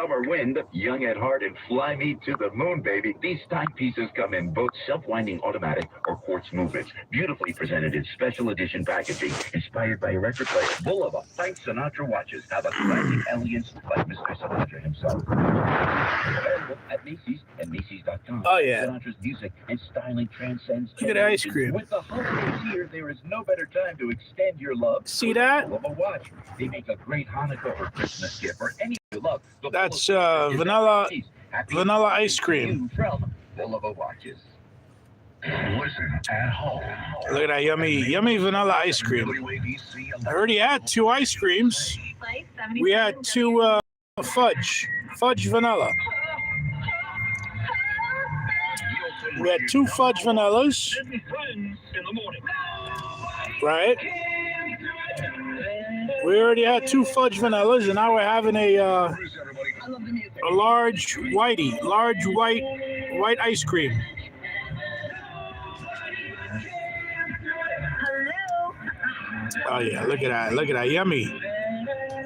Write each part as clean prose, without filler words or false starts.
summer wind, young at heart, and fly me to the moon, baby. These timepieces come in both self-winding automatic or quartz movements, beautifully presented in special edition packaging, inspired by a record player. Bulova Frank Sinatra watches have a classic elegance like Mr. Sinatra himself. Available at Macy's and Macy's.com. Oh, yeah. Sinatra's music and styling transcends Look at the ice generations. cream. With the holidays here, there is no better time to extend your love. See that? Bulova watch. They make a great Hanukkah or Christmas gift for any you love. That's vanilla ice cream. From Bulova watches. Listen at home. Look at that yummy vanilla ice cream. I already had 2 ice creams. We had 2 fudge vanilla. We had 2 fudge vanillas, right? We already had 2 fudge vanillas, and now we're having a large white ice cream. Oh yeah, look at that,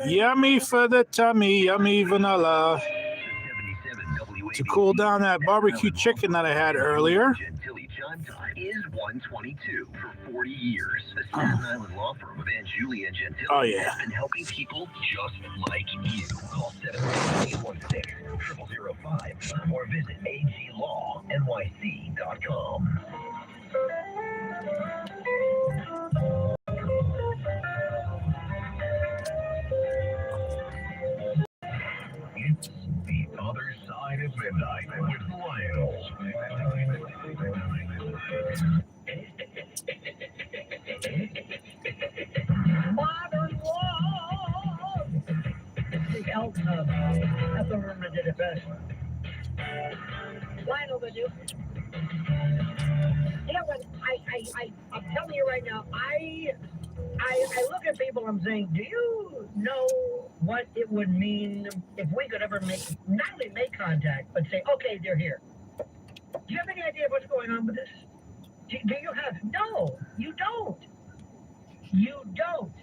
yummy for the tummy, yummy vanilla. To cool down that barbecue chicken that I had earlier. Is 122 for 40 years. The Staten Island law firm of Aunt Julie and Gentili has been helping people just like you. Call 718-816-0005 or visit aglawnyc.com. It's the other side of midnight with Lionel. Modern love. The elk that's the room that did it best. Lionel, did you? You know what? I'm telling you right now. I look at people. I'm saying, do you know what it would mean if we could ever not only make contact, but say, okay, they're here? Do you have any idea what's going on with this? Do you have? No, you don't. You don't.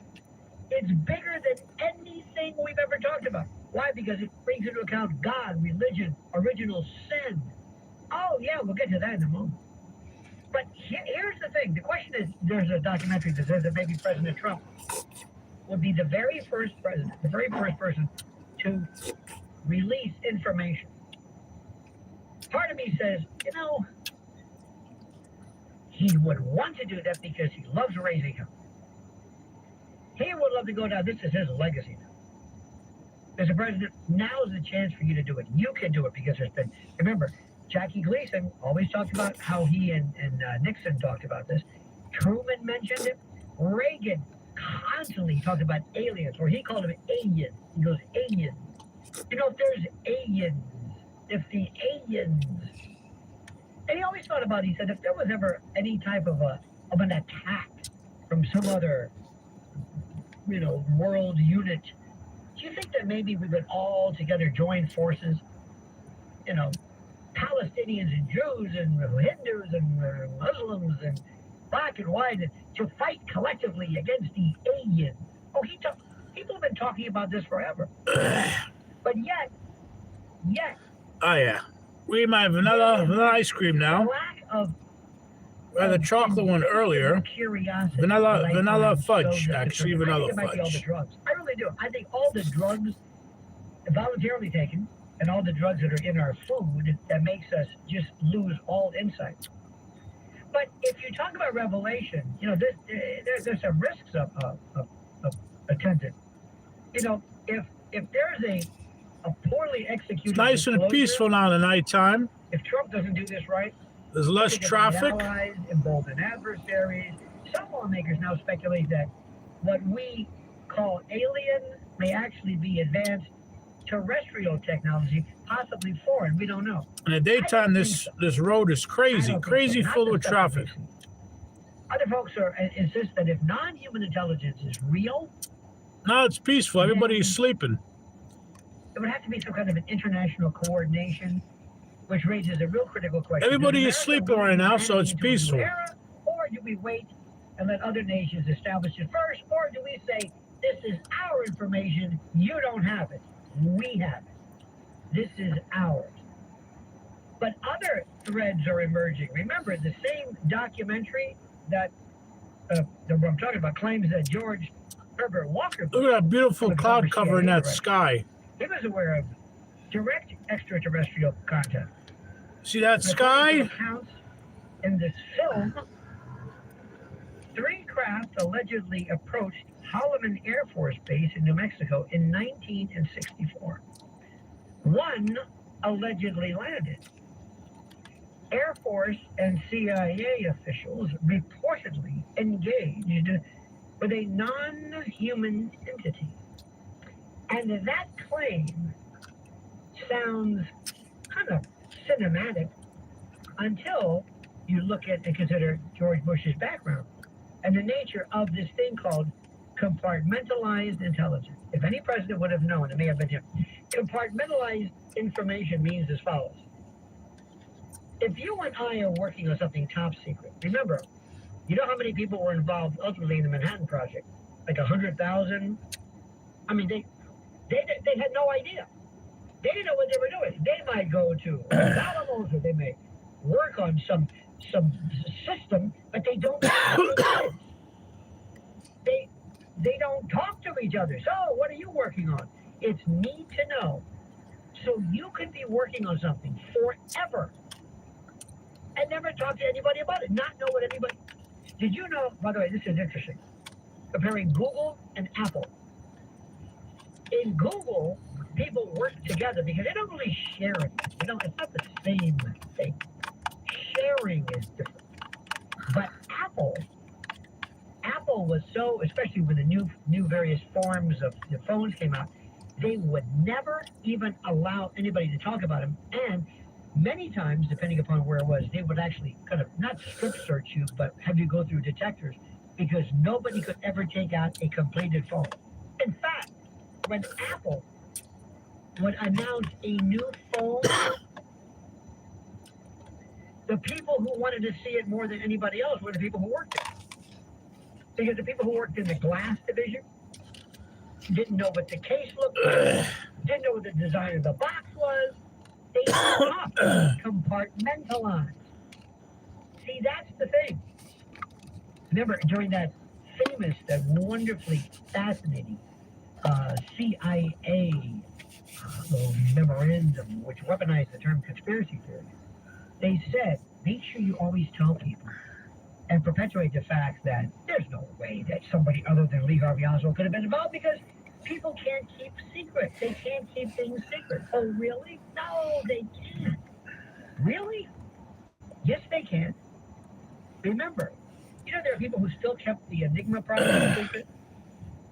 It's bigger than anything we've ever talked about. Why? Because it brings into account God, religion, original sin. Oh, yeah, we'll get to that in a moment. But here's the thing. The question is, there's a documentary that says that maybe President Trump would be the very first president, the very first person to release information. Part of me says, you know, he would want to do that because he loves raising him. He would love to go down. This is his legacy now. As a president, now's the chance for you to do it. You can do it because there's been, remember, Jackie Gleason always talked about how he and Nixon talked about this. Truman mentioned it. Reagan constantly talked about aliens, or he called them aliens. He goes, aliens. You know, if there's aliens, if the aliens, and he always thought about, he said, if there was ever any type of an attack from some other, you know, world unit, do you think that maybe we would all together join forces, you know, Palestinians and Jews and Hindus and Muslims and black and white to fight collectively against the aliens? Oh, people have been talking about this forever. But yet. Oh, yeah. We had my vanilla ice cream now. We had the chocolate one earlier. Vanilla fudge, actually, vanilla fudge. I really do. I think all the drugs voluntarily taken and all the drugs that are in our food that makes us just lose all insight. But if you talk about revelation, you know, there's some risks attended. You know, if there's a poorly executed, it's nice and peaceful now in the nighttime. If Trump doesn't do this right, there's less traffic. Allies, embolden adversaries. Some lawmakers now speculate that what we call alien may actually be advanced terrestrial technology, possibly foreign. We don't know. In the daytime, this road is crazy full of traffic. Other folks insist that if non-human intelligence is real, no, it's peaceful. Everybody is sleeping. It would have to be some kind of an international coordination, which raises a real critical question. Everybody is sleeping right now, so it's peaceful. Or do we wait and let other nations establish it first? Or do we say, this is our information, you don't have it, we have it? This is ours. But other threads are emerging. Remember, the same documentary that I'm talking about claims that George Herbert Walker. Look at that beautiful cloud cover in that sky. He was aware of direct extraterrestrial contact. See that sky? Accounts in this film, 3 craft allegedly approached Holloman Air Force Base in New Mexico in 1964. 1 allegedly landed. Air Force and CIA officials reportedly engaged with a non-human entity. And that claim sounds kind of cinematic until you look at and consider George Bush's background and the nature of this thing called compartmentalized intelligence. If any president would have known, it may have been him. Compartmentalized information means as follows. If you and I are working on something top secret, remember, you know how many people were involved ultimately in the Manhattan Project? Like 100,000? I mean, they had no idea. They didn't know what they were doing. They might go to Alamos or they may work on some system, but they don't know. They don't talk to each other. So what are you working on? It's need to know. So you could be working on something forever and never talk to anybody about it, not know what anybody... Did you know, by the way, this is interesting, comparing Google and Apple. In Google, people work together because they don't really share it. You know, it's not the same thing. Sharing is different. But Apple was so, especially when the new various forms of the phones came out, they would never even allow anybody to talk about them. And many times, depending upon where it was, they would actually kind of not strip search you, but have you go through detectors because nobody could ever take out a completed phone. In fact, when Apple would announce a new phone, the people who wanted to see it more than anybody else were the people who worked there. Because the people who worked in the glass division didn't know what the case looked like, didn't know what the design of the box was. They stopped, compartmentalized. See, that's the thing. Remember, during that wonderfully fascinating CIA memorandum, which weaponized the term conspiracy theory, they said, make sure you always tell people and perpetuate the fact that there's no way that somebody other than Lee Harvey Oswald could have been involved because people can't keep secrets. They can't keep things secret. Oh, really? No, they can't. Really? Yes, they can. Remember, you know there are people who still kept the Enigma project secret?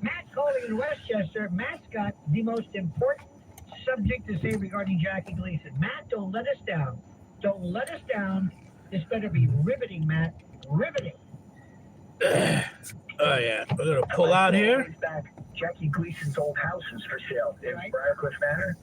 Matt calling in Westchester. Matt's got the most important subject to say regarding Jackie Gleason. Matt, don't let us down. Don't let us down. This better be riveting, Matt. Riveting. Oh, yeah. We're going to pull out here. Jackie Gleason's old house is for sale in Right. Briarcliff Manor.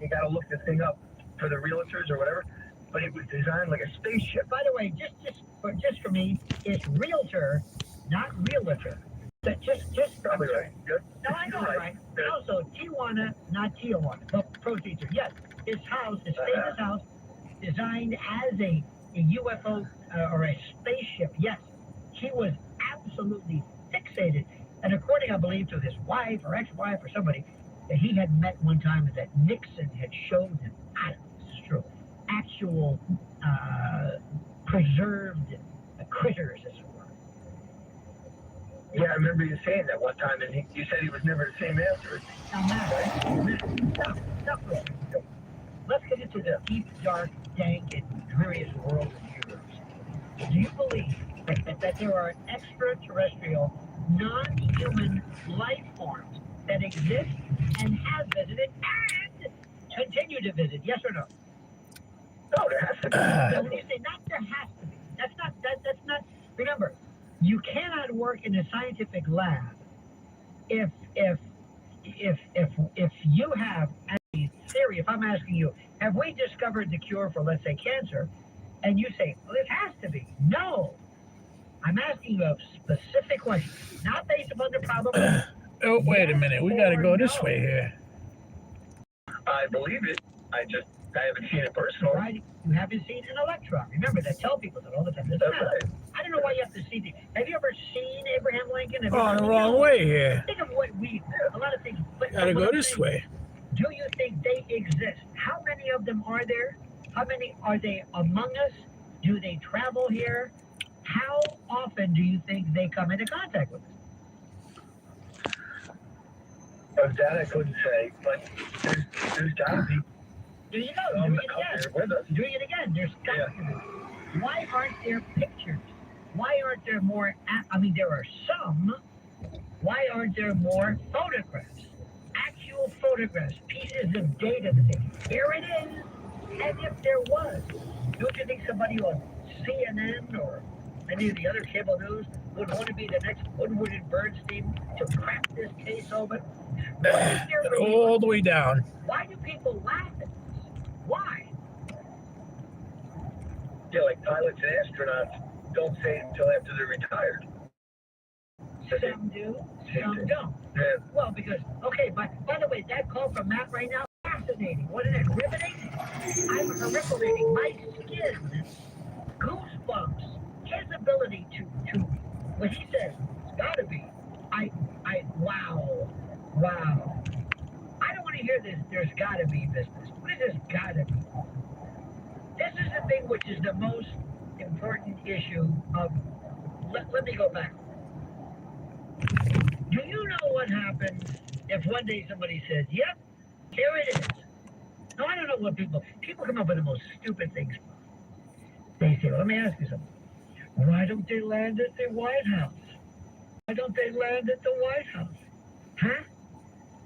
You got to look the thing up for the realtors or whatever. But it was designed like a spaceship. By the way, just for me, it's realtor, not realtor. But just Probably right. Good. No, I know it right. And also, Tijuana, not Tijuana. But procedure. Yes, his house, his famous house, designed as a UFO or a spaceship. Yes, he was absolutely fixated. And according, I believe, to his wife or ex-wife or somebody, that he had met one time that Nixon had showed him, I don't know if this is true, actual preserved critters, as it were. Yeah, I remember you saying that one time, and you said he was never the same after. Now, Matt, stop for a second. Let's get into the deep, dark, dank, and dreariest world of the universe. Do you believe that there are extraterrestrial, non-human life forms that exist and have visited and continue to visit? Yes or no? No, there has to be. When you say not there has to be, that's not. Remember, you cannot work in a scientific lab if you have a theory. If I'm asking you, have we discovered the cure for, let's say, cancer? And you say, well, it has to be. No. I'm asking you a specific question, not based upon the probability. Oh, wait a minute. We got to go this way here. I believe it. I haven't seen it personally. Right? You haven't seen an electron. Remember that. Tell people that all the time. That's right. I don't know why you have to see things. Have you ever seen Abraham Lincoln? Have you Oh, ever the seen wrong him? way here. Think of what a lot of things. But Gotta what go I'm this saying, way. do you think they exist? How many of them are there? How many are they among us? Do they travel here? How often do you think they come into contact with us? That I couldn't say, but there's gotta be Do you know? some Do that it come again. here with us. Doing it again. There's got to be. Why aren't there pictures? Why aren't there more? I mean, there are some. Why aren't there more photographs? Actual photographs, pieces of data that say, here it is. And if there was, don't you think somebody on CNN or any of the other cable news would want to be the next Woodward and Bernstein to crack this case open? What is their reason? All the way down. Why do people laugh at this? Why? Yeah, like pilots and astronauts don't say it until after they're retired. Some do, some don't. Yeah. Well, because, okay, by the way, that call from Matt right now, fascinating. Wasn't it riveting? I'm horrificating. My skin, goosebumps, his ability to, what he says, it's gotta be. Wow. I don't want to hear this, there's gotta be business. What is this gotta be? This is the thing which is the most important issue of, let me go back. Do you know what happens if one day somebody says, yep, here it is? No, I don't know what people come up with the most stupid things. They say, well, let me ask you something. Why don't they land at the White House? Why don't they land at the White House? Huh?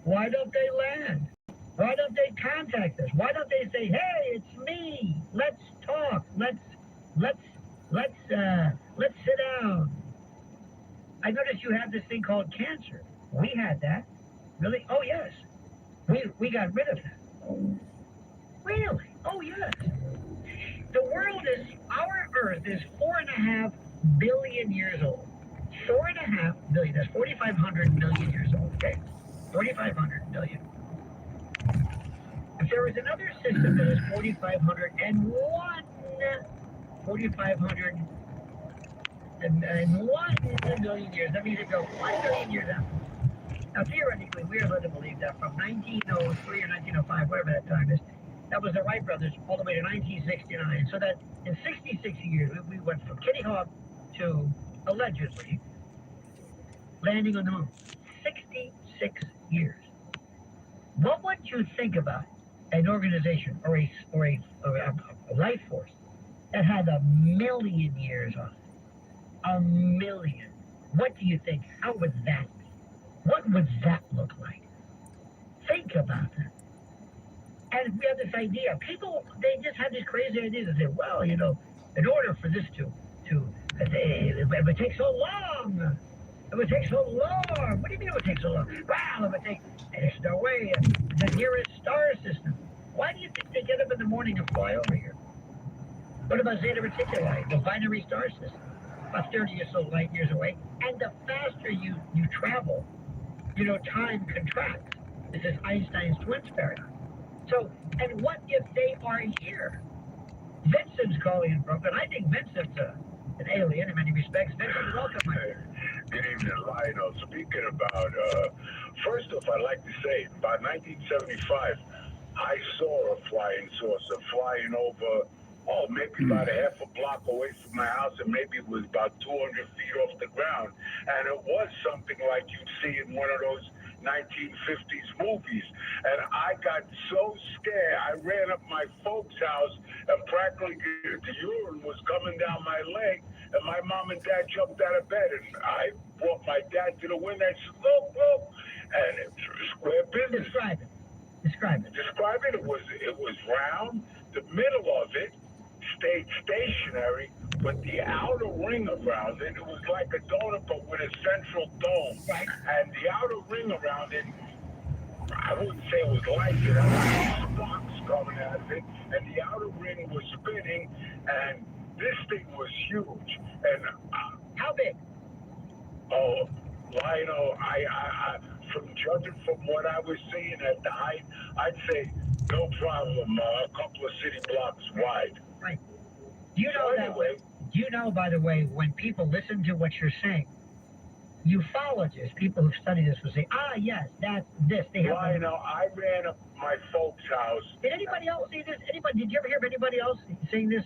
Why don't they land? Why don't they contact us? Why don't they say, hey, it's me. Let's talk. Let's sit down. I noticed you have this thing called cancer. We had that. Really? Oh, yes. We got rid of that. Really? Oh, yes. The world is, our Earth is 4.5 billion years old. 4.5 billion. That's 4,500 million years old. Okay? 4,500 million. If there was another system that is 4,501 million years, that means it goes 1 million years out. Now, theoretically, we are led to believe that from 1903 or 1905, whatever that time is, that was the Wright brothers all the way to 1969. So that in 66 years, we went from Kitty Hawk to, allegedly, landing on the moon. 66 years. What would you think about an organization or a life force that had 1 million years on it? 1 million. What do you think? How would that be? What would that look like? Think about that. And we have this idea. People, they just have these crazy ideas and say, well, you know, in order for this it would take so long. It would take so long. What do you mean it would take so long? Well, it would take, there's no way, the nearest star system. Why do you think they get up in the morning and fly over here? What about Zeta Reticuli, the binary star system? About 30 or so light years away. And the faster you travel, you know, time contracts. This is Einstein's twins paradox. So, and what if they are here? Vincent's calling in from, but I think Vincent's an alien in many respects. Vincent, welcome, my dear. Good evening, Lionel. Speaking about, first off, I'd like to say, by 1975, I saw a flying saucer flying over, maybe about a half a block away from my house, and maybe it was about 200 feet off the ground. And it was something like you'd see in one of those 1950s movies. And I got so scared, I ran up my folks' house, and practically the urine was coming down my leg, and my mom and dad jumped out of bed, and I brought my dad to the window and said, look, and it was square business. Describe it. Describe it. It was round. The middle of it stayed stationary, but the outer ring around it was like a donut, but with a central dome. Right. And the outer ring around it, I wouldn't say it was like it. I had sparks coming out of it, and the outer ring was spinning, and this thing was huge. And how big? Oh, Lionel, from judging from what I was seeing at the height, I'd say no problem. A couple of city blocks wide. Right. Do you know So anyway, do you know, by the way, when people listen to what you're saying, ufologists, people who've studied this, will say, ah, yes, that's this. They have. well, I ran up my folks' house. Did anybody else see this? Did you ever hear of anybody else saying this?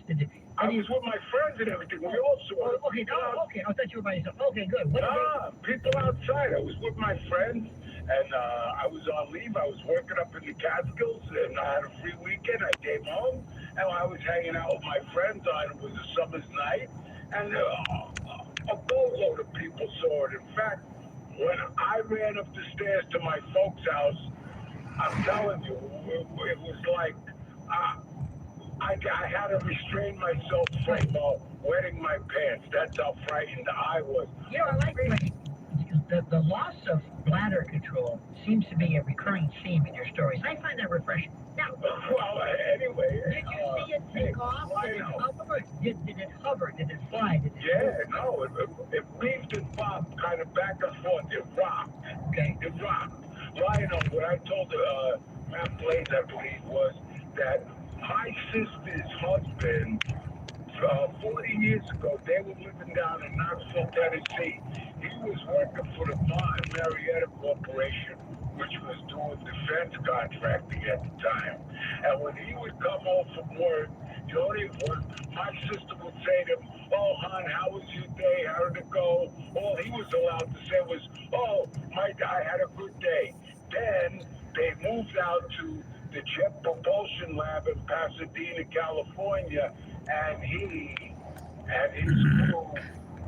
I was with my friends and everything. We all saw it. Okay, okay. I thought you were by yourself. Okay, good. People outside. I was with my friends, and I was on leave. I was working up in the Catskills, and I had a free weekend. I came home, and I was hanging out with my friends on. It was a summer's night, and a boatload of people saw it. In fact, when I ran up the stairs to my folks' house, I'm telling you, it was like I had to restrain myself from wetting my pants. That's how frightened I was. I like the loss of bladder control seems to be a recurring theme in your stories. I find that refreshing. Now, well, anyway. Did you see it take off? Did it hover? Did it fly? No, it weaved and bobbed kind of back and forth. It rocked. Okay. It rocked. Well, what I told Matt Blaze, I believe, was that my sister's husband, 40 years ago, they were living down in Knoxville, Tennessee. He was working for the Martin Marietta Corporation, which was doing defense contracting at the time. And when he would come home from work, my sister would say to him, oh, hon, how was your day? How did it go? All he was allowed to say was, oh, I had a good day. Then they moved out to the Jet Propulsion Lab in Pasadena, California, and he and his crew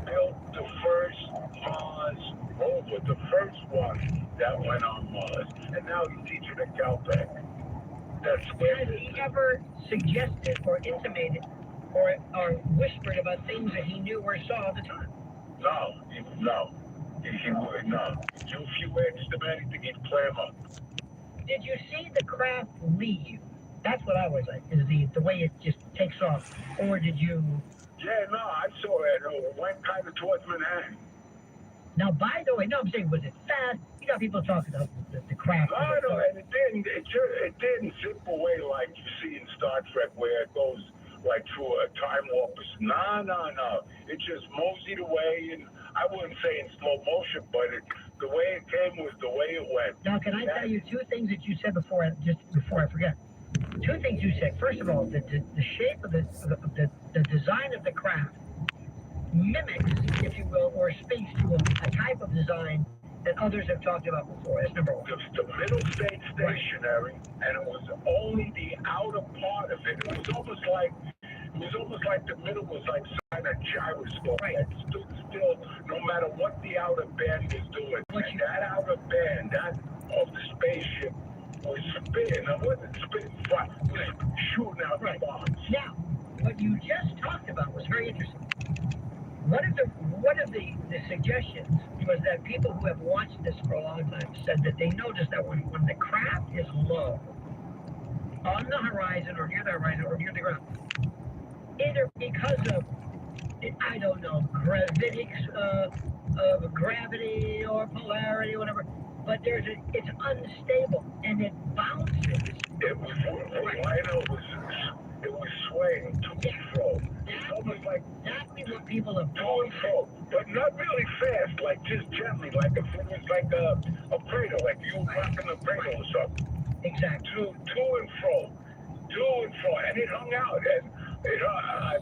built the first Mars rover, the first one that went on Mars, and now he's teaching at Caltech. Has he ever suggested or intimated or whispered about things that he knew or saw at the time? No. He would not. If you asked him anything, he'd clam up. Did you see the craft leave? That's what I was like, is the way it just takes off. Or did you... Yeah, no, I saw it. It went kind of towards Manhattan. Now, by the way, was it fast? You know, people talk about the craft. No, and it didn't zip away like you see in Star Trek where it goes like through a time warp. No. It just moseyed away, and I wouldn't say in slow motion, but the way it came was the way it went. Now, can I tell you two things that you said before I forget? Two things you said. First of all, the shape of the design of the craft mimics, if you will, or speaks to a type of design that others have talked about before. That's number one. The middle stayed stationary, and it was only the outer part of it. It was almost like the middle was like some kind of gyroscope that stood still no matter what the outer band is doing. And that outer band, that of the spaceship, was spinning. It wasn't spinning flat. It was shooting out bombs. Now, what you just talked about was very interesting. One of the suggestions was that people who have watched this for a long time said that they noticed that when the craft is low, on the horizon or near the horizon or near the ground, either because of, I don't know, gravitics, gravity or polarity or whatever, but it's unstable and it bounces. It was swaying to and fro. It's almost like exactly what people have to and fro, but not really fast, like just gently, like if it was like a cradle, like you rocking a cradle or something. Exactly. To and fro, and it hung out, and I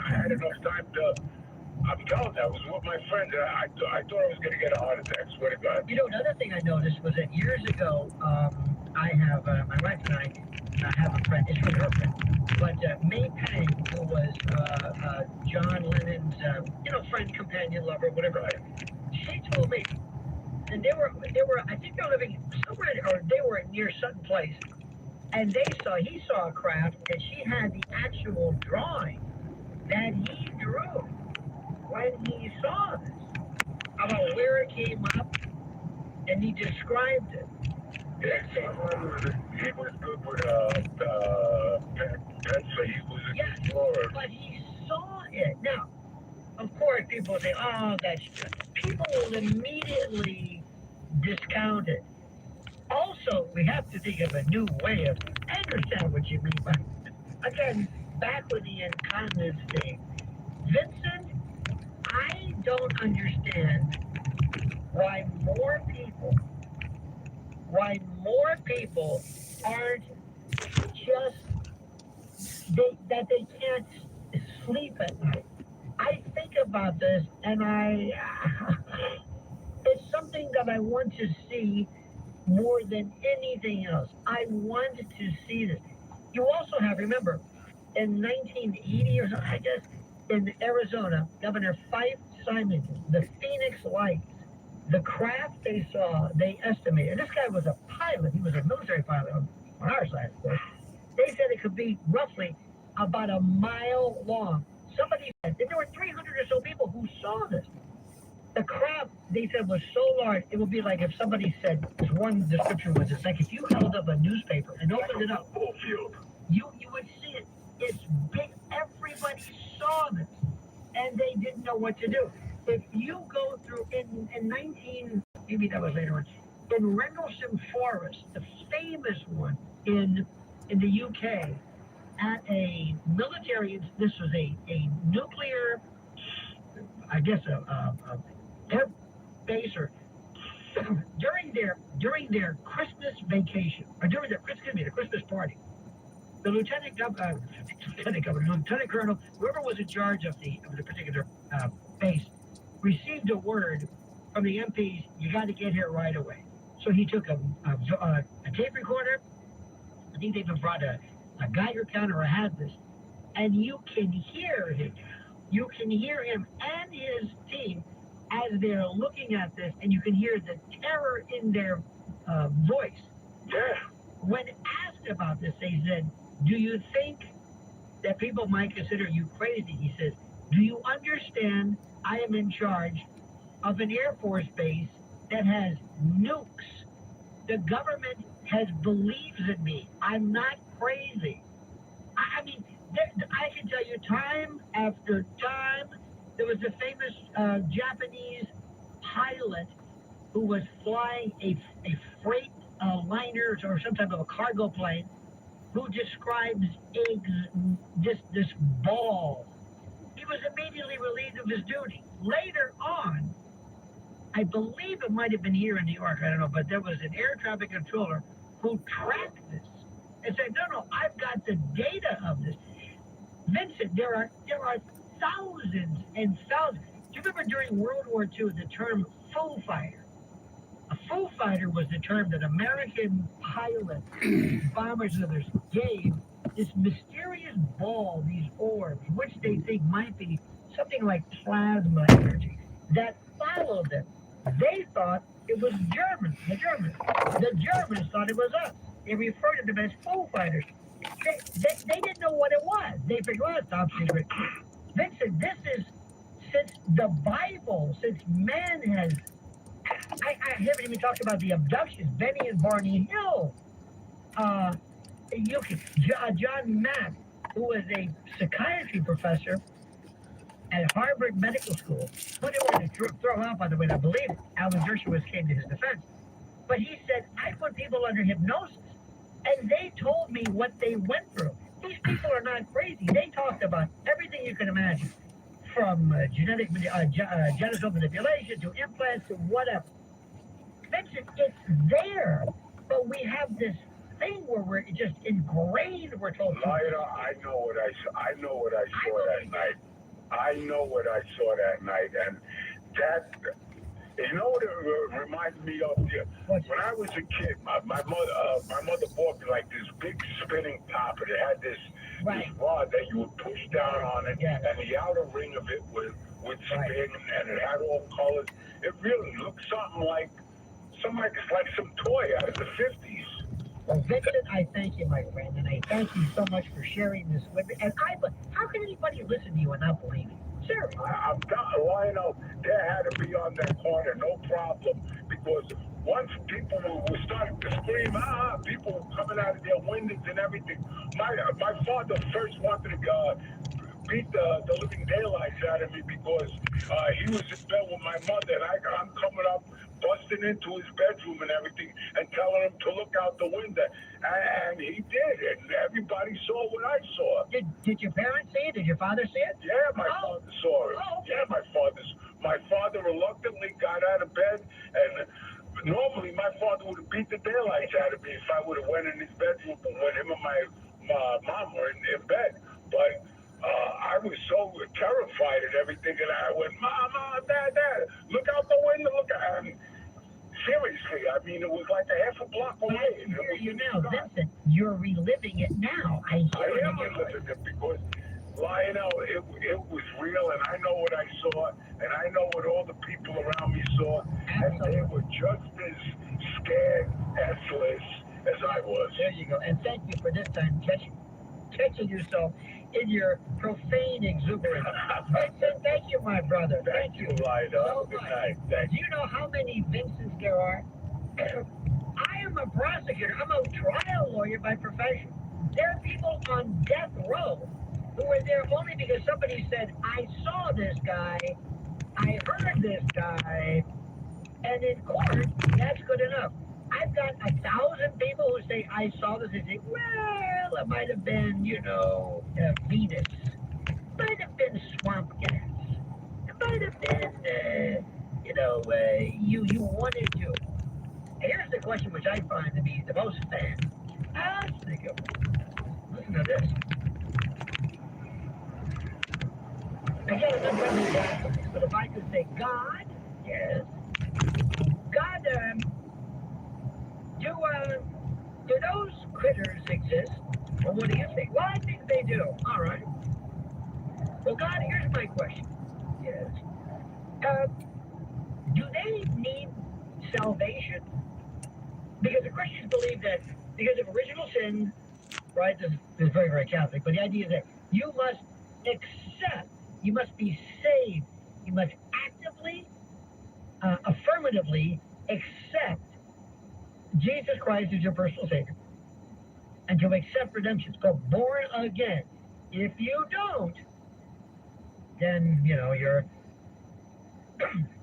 had enough time to. I'm telling you, I was with my friend, and I thought I was going to get a heart attack. Swear to God. You know, another thing I noticed was that years ago, I have my wife and I have a friend. It's really her friend, but May Pang, who was John Lennon's friend, companion, lover, whatever. Right. She told me, and they were I think they were living somewhere, or they were near Sutton Place, and he saw a craft, and she had the actual drawing that he drew when he saw this, about where it came up, and he described it. He was good with pets, so he was an explorer. But he saw it. Now, of course, people say, oh, that's... People will immediately discounted. Also, we have to think of a new way of, I understand what you mean by, again, back with the incontinence thing. Vincent, I don't understand why more people aren't just, that they can't sleep at night. I think about this and it's something that I want to see more than anything else. I want to see this. You also have, remember, in 1980 or something, I guess, in Arizona, Governor Fife Simonton, the Phoenix Lights, the craft they saw, they estimated, and this guy was a pilot, he was a military pilot on our side, of course. They said it could be roughly about a mile long. Somebody said, and there were 300 or so people who saw this. The craft, they said, was so large, it would be like if somebody said, this one description was, it's like if you held up a newspaper and opened it up, you would see it. It's big. Everybody saw this, and they didn't know what to do. If you go through, in 19, maybe that was later on, in Rendlesham Forest, the famous one in the UK, at a military, this was a nuclear, I guess, air base, or during their Christmas vacation, or during their Christmas party, the lieutenant colonel, whoever was in charge of the particular base, received a word from the MPs: you got to get here right away. So he took a tape recorder. I think they even brought a Geiger counter or had this, and you can hear him. You can hear him and his team as they're looking at this, and you can hear the terror in their voice. Yeah. When asked about this, they said, do you think that people might consider you crazy? He says, do you understand I am in charge of an Air Force base that has nukes? The government believes in me. I'm not crazy. I mean, I can tell you time after time, there was a famous Japanese pilot who was flying a freight liner or some type of a cargo plane, who describes this ball. He was immediately relieved of his duty. Later on, I believe it might have been here in New York, I don't know, but there was an air traffic controller who tracked this and said, no, I've got the data of this. Vincent, there are thousands and thousands. Do you remember during World War II the term Foo Fighter? A Foo Fighter was the term that American pilots, bombers and others gave this mysterious ball, these orbs, which they think might be something like plasma energy, that followed them. They thought it was Germans, the Germans. The Germans thought it was us. They referred to them as Foo Fighters. They didn't know what it was. They figured, well, it's top secret. Vincent, this is since the Bible, since man has, I haven't even talked about the abductions, Benny and Barney Hill. John Mack, who was a psychiatry professor at Harvard Medical School, who they wanted to throw out, by the way, I believe Alan Dershowitz came to his defense. But he said, I put people under hypnosis, and they told me what they went through. These people are not crazy. They talked about everything you can imagine, from genital manipulation to implants to whatever. Vincent, it's there, but we have this thing where we're just ingrained. We're told. I know what I saw that night. I know what I saw that night, and that. You know what it reminds me of? When I was a kid, my mother bought me like this big spinning top, and it had this rod that you would push down on it, and the outer ring of it would spin, and it had all colors. It really looked something like some toy out of the 50s. Well, Vincent, I thank you, my friend, and I thank you so much for sharing this with me. And how can anybody listen to you and not believe it? Seriously. I'm telling you, I know there had to be on that corner, no problem, because once people were starting to scream, people were coming out of their windows and everything. My father first wanted to beat the living daylights out of me because he was in bed with my mother, and I'm coming up busting into his bedroom and everything and telling him to look out the window. And he did, and everybody saw what I saw. Did your parents see it? Did your father see it? Yeah, my father saw it. Oh, okay. Yeah, my father reluctantly got out of bed, and normally my father would have beat the daylights out of me if I would have went in his bedroom when him and my mom were in bed. But I was so terrified and everything, and I went, Mom, Dad, look out the window, look out. And seriously, I mean, it was like a half a block away. I hear you now, Vincent. You're reliving it now. I am reliving it because, Lionel, it was real, and I know what I saw, and I know what all the people around me saw, and they were just as scared, effortless as I was. There you go. And thank you for this time catching yourself in your profane exuberance. Vincent, thank you, my brother. Thank you. Lionel. Good night. Thank Do you know how many Vincents there are? I am a prosecutor. I'm a trial lawyer by profession. There are people on death row who were there only because somebody said, I saw this guy, I heard this guy, and in court, that's good enough. I've got 1,000 people who say, I saw this, and say, well, it might have been, Venus. It might have been swamp gas. It might have been, you wanted to. Here's the question which I find to be the most fantastic. Listen to this. I got an unfriendly guy, but if I could say, God, yes, God, do those critters exist? Well, what do you think? Well, I think they do. All right. Well, God, here's my question. Yes. Do they need salvation? Because the Christians believe that because of original sin, right, this is very, very Catholic, but the idea is that you must accept, you must be saved, you must actively, affirmatively accept Jesus Christ as your personal Savior and to accept redemption. It's called born again. If you don't, then, you're,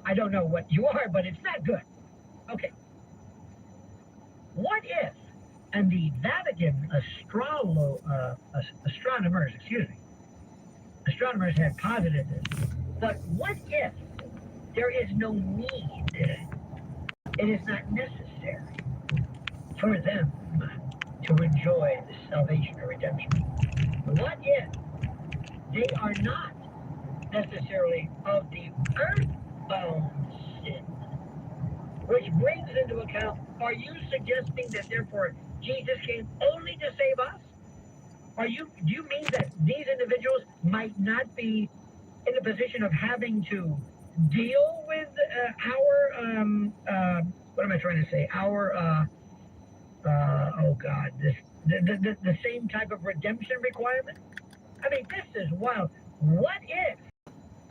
I don't know what you are, but it's not good. Okay. What if, and the Vatican astronomers have posited this, but what if there is no need, it is not necessary for them to enjoy the salvation or redemption? What if they are not necessarily of the earthbound sin? Which brings into account, are you suggesting that therefore Jesus came only to save us? Do you mean that these individuals might not be in a position of having to deal with what am I trying to say? The same type of redemption requirement? I mean, this is wild. What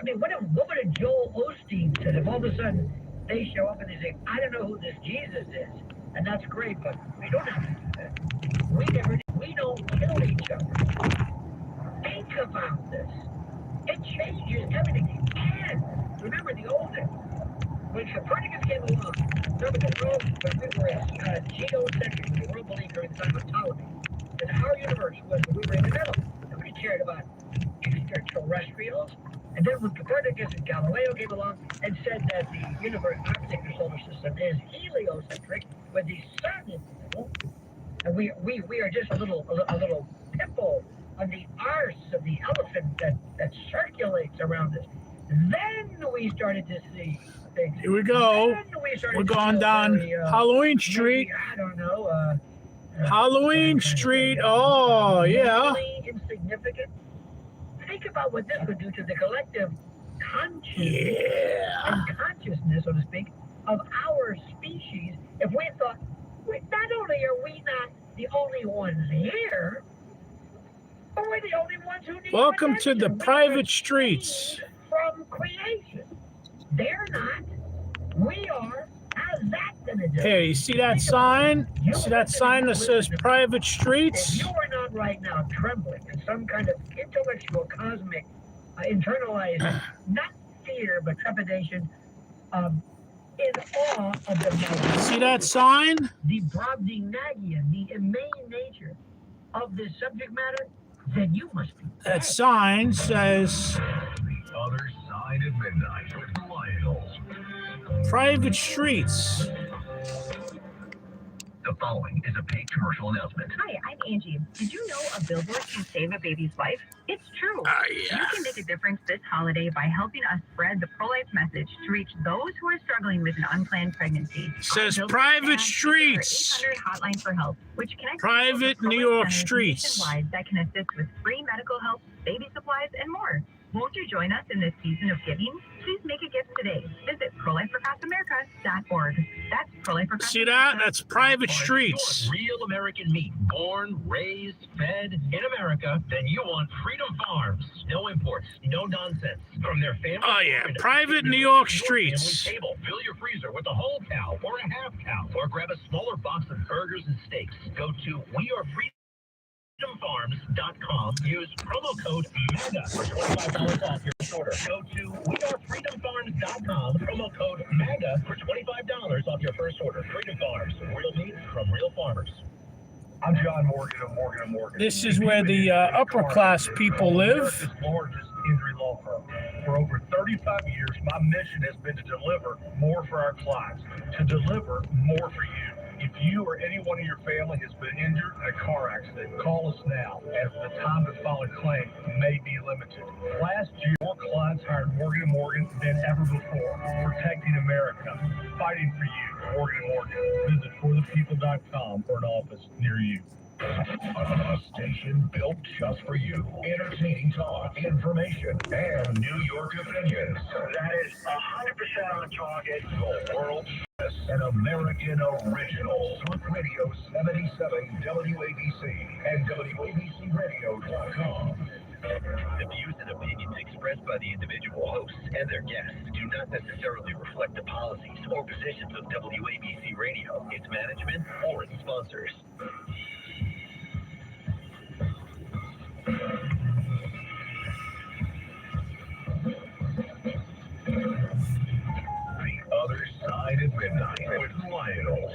would a Joel Osteen say if all of a sudden they show up and they say, I don't know who this Jesus is, and that's great, but we don't have to do that. We don't kill each other. Think about this. It changes everything. And remember the old days, when Copernicus came along, remember the world, when we were geocentric, the world believed during the time of Ptolemy, that our universe was, we were in the middle. Nobody cared about extraterrestrials. And then when Copernicus and Galileo came along and said that the universe, our particular solar system, is heliocentric, with the sun in the middle, and we are just a little pimple on the arse of the elephant that circulates around us. Then we started to see things. Here we go. We're going down Halloween Street. Maybe, I don't know. Halloween Street. Oh, yeah. Insignificant. Think about what this would do to the collective consciousness and consciousness, so to speak, of our species if we thought, not only are we not the only ones here, but we're the only ones who need Welcome to the redemption. private streets. From creation. They're not. We are. How's that going to do? Hey, you see that sign? See that sign that says private If streets? you are not right now trembling in some kind of intellectual, cosmic, internalized, not fear, but trepidation, in awe of the See that sign? the Brobdingnagian, the inane nature of this subject matter, then you must be That dead. sign says The other side of midnight with the Lionels. private streets. The following is a paid commercial announcement. Hi, I'm Angie. Did you know a billboard can save a baby's life? It's true. You can make a difference this holiday by helping us spread the pro-life message to reach those who are struggling with an unplanned pregnancy. Says Our billboard private ads feature our streets. 800 hotline for help, which connects Private people to New pro-life York centers streets. nationwide that can assist with free medical help, baby supplies, and more. Won't you join us in this season of giving? Please make a gift today. Visit prolifeforcostamerica.org. That's prolifeforcostamerica.org. See that? That's private streets. Real American meat, born, raised, fed in America. Then you want Freedom Farms. No imports, no nonsense. From their family. Oh yeah, private New York streets. Table. Fill your freezer with a whole cow or a half cow, or grab a smaller box of burgers and steaks. Go to WeAreFreedomFarms.com. Use promo code MEGA for $25 off your order. Go to WeAreFreedomFarms.com. Promo code MEGA for $25 off your first order. Freedom Farms, real meat from real farmers. I'm John Morgan of Morgan & Morgan. This is where the upper class people live. America's largest injury law firm. For over 35 years, my mission has been to deliver more for our clients, to deliver more for you. If you or anyone in your family has been injured in a car accident, call us now, as the time to file a claim may be limited. Last year, more clients hired Morgan & Morgan than ever before, protecting America, fighting for you. Morgan & Morgan. Visit forthepeople.com for an office near you. A station built just for you. Entertaining talk, information, and New York opinions. That is 100% on target. The world's best and American original. Talk Radio 77 WABC and WABCRadio.com. The views and opinions expressed by the individual hosts and their guests do not necessarily reflect the policies or positions of WABC Radio, its management, or its sponsors. The Other Side of Midnight with Lionels.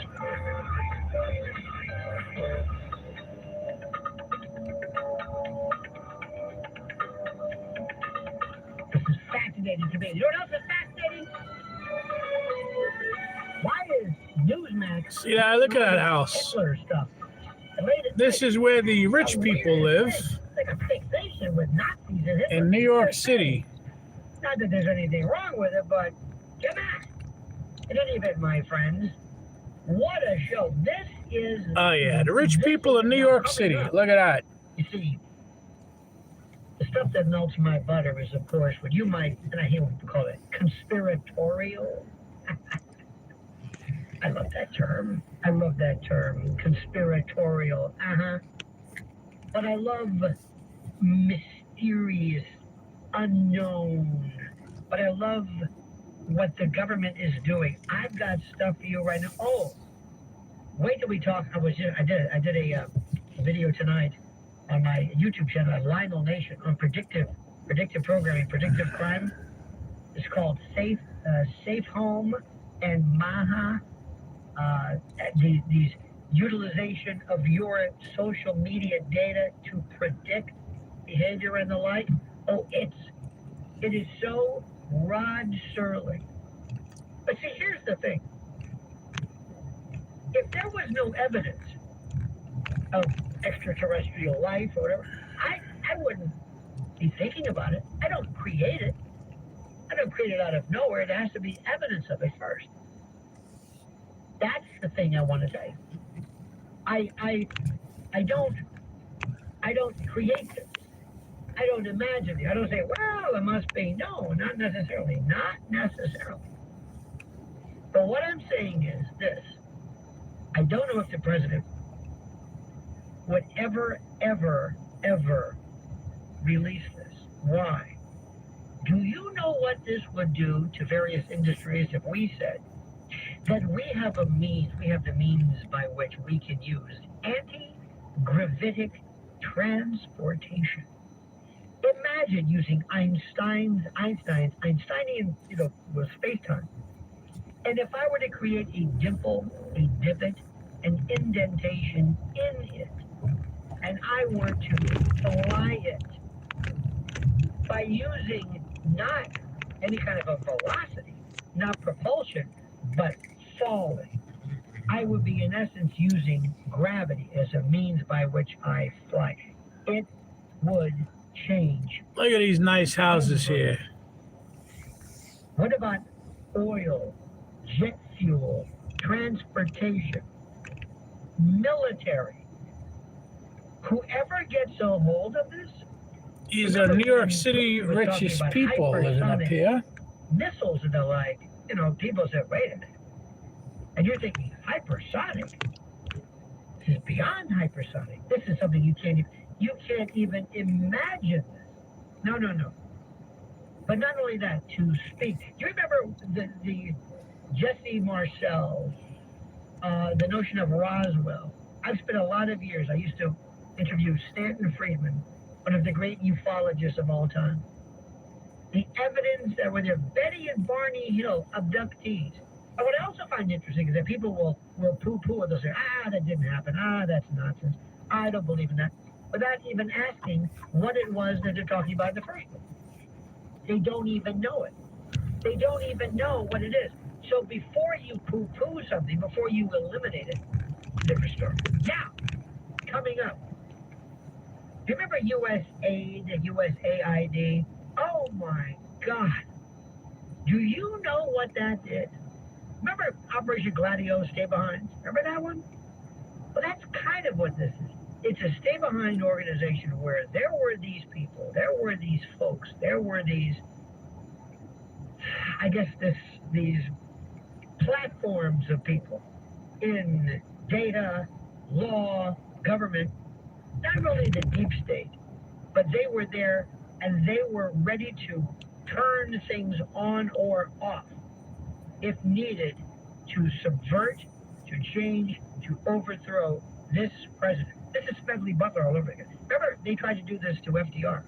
This is fascinating to me. You know what else is fascinating? Why is Newsmax See that? Look at that house. Hitler stuff? The latest This is where the rich people live It's like a fixation with Nazis and Hitler. in New York City. Not that there's anything wrong with it, but come on. In any event, my friends, what a show. This is... Oh yeah, the rich people in New York City. Look at that. You see, the stuff that melts my butter is, of course, what you might, and I hate what you call it, conspiratorial. I love that term. I love that term, conspiratorial. But I love mysterious, unknown. But I love what the government is doing. I've got stuff for you right now. Oh, wait till we talk. I did a video tonight on my YouTube channel, Lionel Nation, on predictive programming, predictive crime. It's called Safe Home and Maha. These utilization of your social media data to predict behavior and the like. Oh, it is so Rod Serling. But see, here's the thing. If there was no evidence of extraterrestrial life or whatever, I wouldn't be thinking about it. I don't create it. I don't create it out of nowhere. There has to be evidence of it first. That's the thing I want to say. I don't create this. I don't imagine it. I don't say, well, it must be. No, not necessarily. Not necessarily. But what I'm saying is this. I don't know if the president would ever release this. Why? Do you know what this would do to various industries if we said that we have the means by which we can use anti-gravitic transportation? Imagine using Einsteinian, with space-time, And if I were to create a dimple, a divot, an indentation in it, and I were to fly it by using not any kind of a velocity, not propulsion, but falling, I would be in essence using gravity as a means by which I fly. It would change. Look at these nice houses here. What about oil, jet fuel, transportation, military? Whoever gets a hold of this, These are New York City richest people living up here. Missiles, and they're like, people say, wait a minute. And you're thinking, hypersonic? This is beyond hypersonic. This is something you can't even imagine this. No. But not only that, to speak. Do you remember the Jesse Marcel, the notion of Roswell? I've spent a lot of years, I used to interview Stanton Friedman, one of the great ufologists of all time. The evidence that were there, Betty and Barney Hill abductees. And what I also find interesting is that people will poo-poo it. They'll say, that didn't happen. That's nonsense. I don't believe in that. Without even asking what it was that they're talking about in the first place. They don't even know it. They don't even know what it is. So before you poo-poo something, before you eliminate it, different story. Now, coming up, do you remember USAID, USAID? Oh my God. Do you know what that did? Remember Operation Gladio, Stay Behind? Remember that one? Well, that's kind of what this is. It's a stay behind organization where there were these people, there were these folks, there were these, these platforms of people in data, law, government, not really the deep state, but they were there and they were ready to turn things on or off if needed to subvert, to change, to overthrow this president. This is Smedley Butler all over again. Remember, they tried to do this to FDR.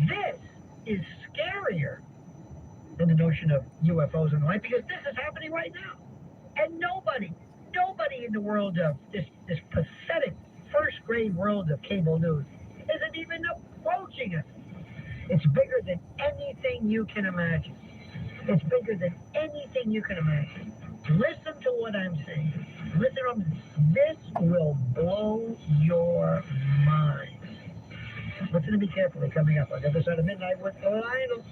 This is scarier than the notion of UFOs and the like, because this is happening right now. And nobody in the world of this pathetic first-grade world of cable news isn't even approaching it. It's bigger than anything you can imagine. It's bigger than anything you can imagine. Listen to what I'm saying. Listen to what I'm saying. This will blow your mind. Listen to me carefully coming up on the other side of midnight with Lionel.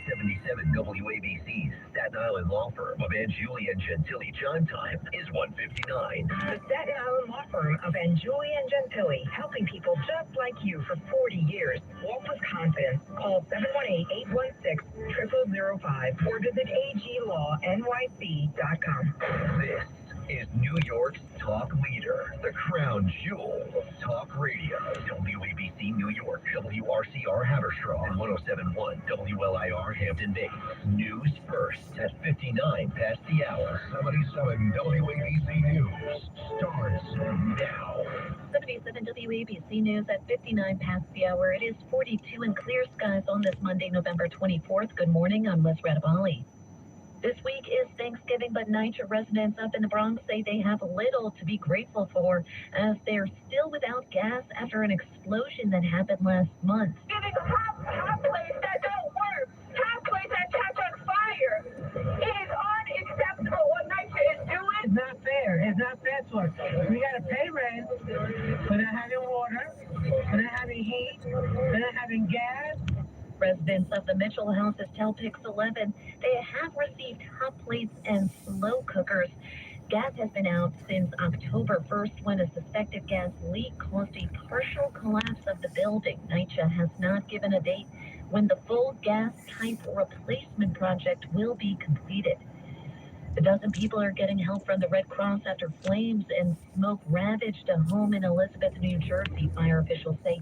77 WABC's Staten Island law firm of Anjuli and Gentili chime time is 1:59. The Staten Island law firm of Anjuli and Gentili, helping people just like you for 40 years. Walk with confidence. Call 718-816-0005 or visit aglawnyc.com. This is New York's talk leader, the crown jewel of talk radio. WABC New York, WRCR Haverstraw, and 107.1 WLIR Hampton Bays. News first at 59 past the hour. 77 WABC News starts now. 77 WABC News at 59 past the hour. It is 42 and clear skies on this Monday, November 24th. Good morning, I'm Liz Radabali. This week is Thanksgiving, but NYC residents up in the Bronx say they have little to be grateful for as they're still without gas after an explosion that happened last month. It is hot plates that don't work. Hot plates that catch on fire. It is unacceptable what NYC is doing. It's not fair. It's not fair to us. We got to pay rent. We're not having water. We're not having heat. We're not having gas. Residents of the Mitchell houses tell Pix 11 they have received hot plates and slow cookers. Gas has been out since October 1st when a suspected gas leak caused a partial collapse of the building. NYCHA has not given a date when the full gas pipe replacement project will be completed. A dozen people are getting help from the Red Cross after flames and smoke ravaged a home in Elizabeth, New Jersey. Fire officials say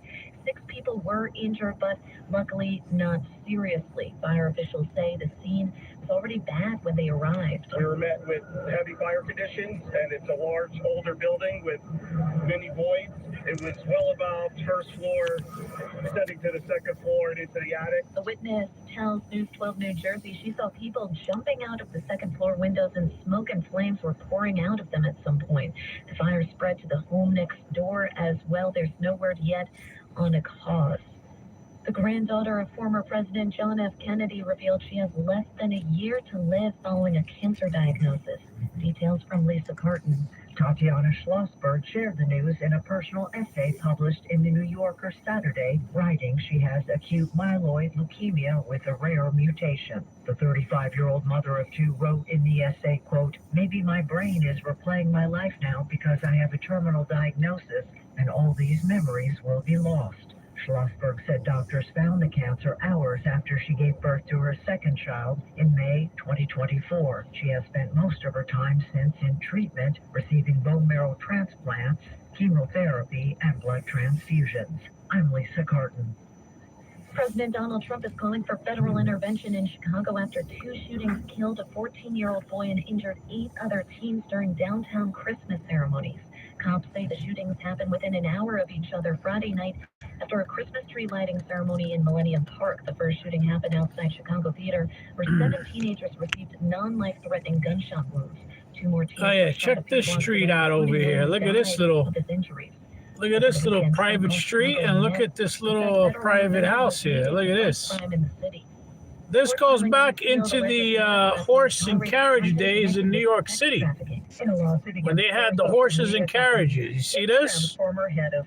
6 people were injured, but luckily not seriously. Fire officials say the scene was already bad when they arrived. We were met with heavy fire conditions, and it's a large, older building with many voids. It was well above first floor, extending to the second floor and into the attic. A witness tells News 12 New Jersey she saw people jumping out of the second floor windows and smoke and flames were pouring out of them at some point. The fire spread to the home next door as well. There's no word yet on a cause. The granddaughter of former President John F. Kennedy revealed she has less than a year to live following a cancer diagnosis. Details from Lisa Carton. Tatiana Schlossberg shared the news in a personal essay published in the New Yorker Saturday, writing she has acute myeloid leukemia with a rare mutation. The 35-year-old mother of 2 wrote in the essay, quote, "Maybe my brain is replaying my life now because I have a terminal diagnosis and all these memories will be lost." Schlossberg said doctors found the cancer hours after she gave birth to her second child in May 2024. She has spent most of her time since in treatment, receiving bone marrow transplants, chemotherapy, and blood transfusions. I'm Lisa Carton. President Donald Trump is calling for federal intervention in Chicago after 2 shootings killed a 14-year-old boy and injured 8 other teens during downtown Christmas ceremonies. Cops say the shootings happened within an hour of each other Friday night after a Christmas tree lighting ceremony in Millennium Park. The first shooting happened outside Chicago Theater, where 7 teenagers received non-life-threatening gunshot wounds. 2 more teens. Oh yeah, check this street out over here. Look at this little private street, and look at this little private house here. Look at this. This goes back into the horse and carriage days in New York City, when they had the horses and carriages. You see this?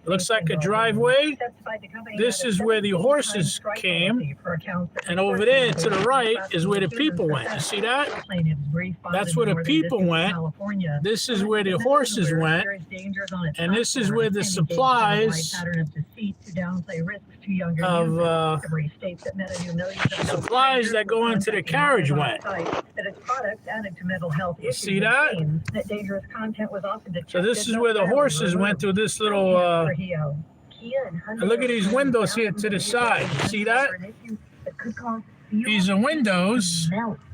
Looks like a driveway. This is where the horses came, and over there to the right is where the people went. You see that? That's where the people went. This is where the horses went, and this is where the supplies supplies that go into the carriage went. You see that? So this is where the horses went through this little, and look at these windows here to the side. You see that? These are windows.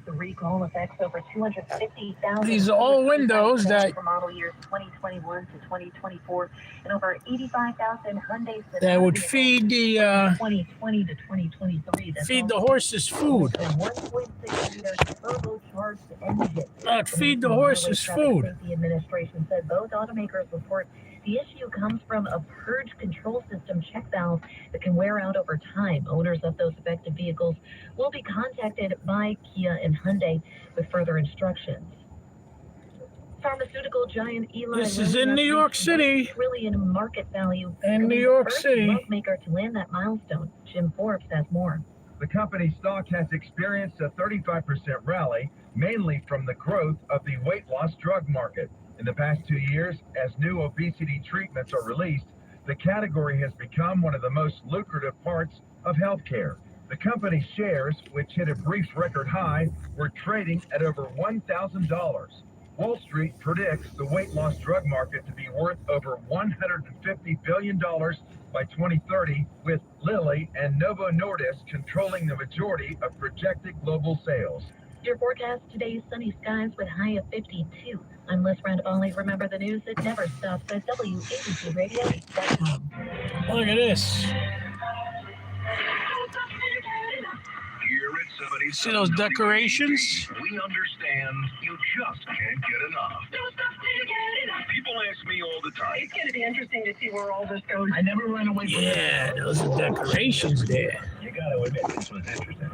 The recall affects over 250,000. These are all windows that for model years 2021 to 2024, and over 85,000 Hyundais that would feed the 2020 to 2023. feed the horses food. 1.6 liter turbocharged engine. Feed the horses food. The administration said both automakers report the issue comes from a purge control system check valve that can wear out over time. Owners of those affected vehicles will be contacted by Kia and Hyundai with further instructions. Pharmaceutical giant Eli This is in New York City. $1 trillion market value. In New York First City. drug maker to land that milestone. Jim Forbes has more. The company's stock has experienced a 35% rally, mainly from the growth of the weight loss drug market. In the past 2 years, as new obesity treatments are released, the category has become one of the most lucrative parts of healthcare. The company's shares, which hit a brief record high, were trading at over $1,000. Wall Street predicts the weight loss drug market to be worth over $150 billion by 2030, with Lilly and Novo Nordisk controlling the majority of projected global sales. Your forecast today, sunny skies with high of 52. I'm Liz Randavali. Remember, the news that never stops at WABCRadio.com. Look at this. See those decorations? We understand you just can't get enough. People ask me all the time. It's going to be interesting to see where all this goes. I never run away from Yeah, those are decorations there. You got to admit, this was interesting.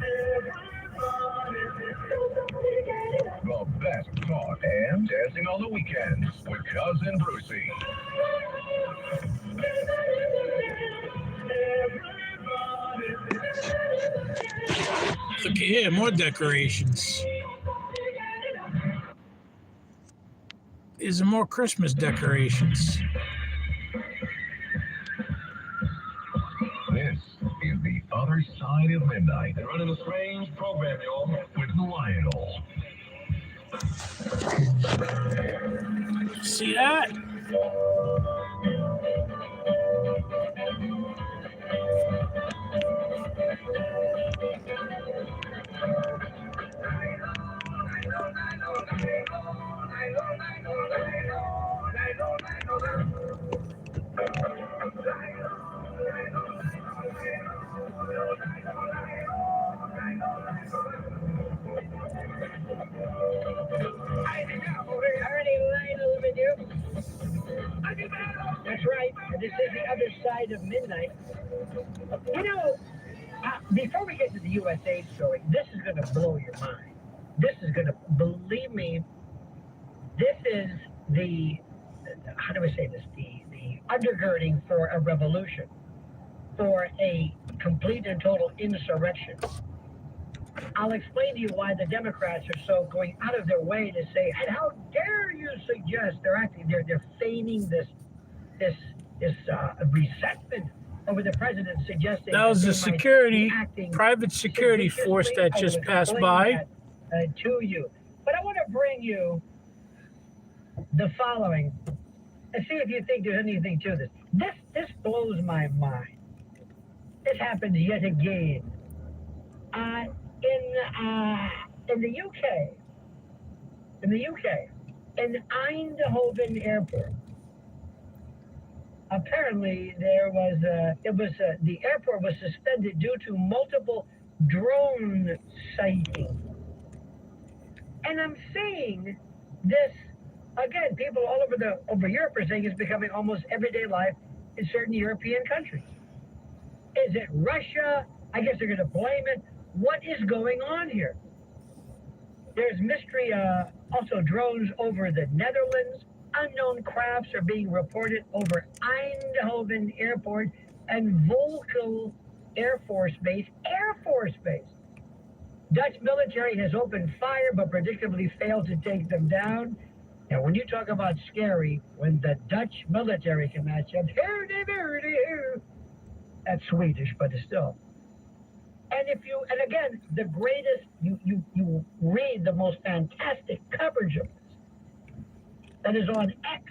The best talk and dancing on the weekends with Cousin Brucey. Look here, more decorations. These are more Christmas decorations. This is the other side of midnight. They're running a strange program, y'all, with Lionel. See that? That's right. This is the other side of midnight. You know, before we get to the USA story, this is going to blow your mind. This is going to, believe me, this is the, how do I say this? The undergirding for a revolution, for a complete and total insurrection. I'll explain to you why the Democrats are so going out of their way to say, and how dare you suggest they're feigning this resentment over the president, suggesting that was they a might security, be acting private security force that seditiously. I just will passed explain by. that, to you. But I want to bring you the following and see if you think there's anything to this. This blows my mind. This happens yet again. In the UK, in Eindhoven Airport, apparently the airport was suspended due to multiple drone sightings. And I'm seeing this again. People all over Europe are saying it's becoming almost everyday life in certain European countries. Is it Russia? I guess they're going to blame it. What is going on here? There's mystery, also drones over the Netherlands. Unknown crafts are being reported over Eindhoven Airport and Volkel Air Force Base. Dutch military has opened fire, but predictably failed to take them down. And when you talk about scary, when the Dutch military can match up, that's Swedish, but it's still. And again, the greatest, you read the most fantastic coverage of this that is on X,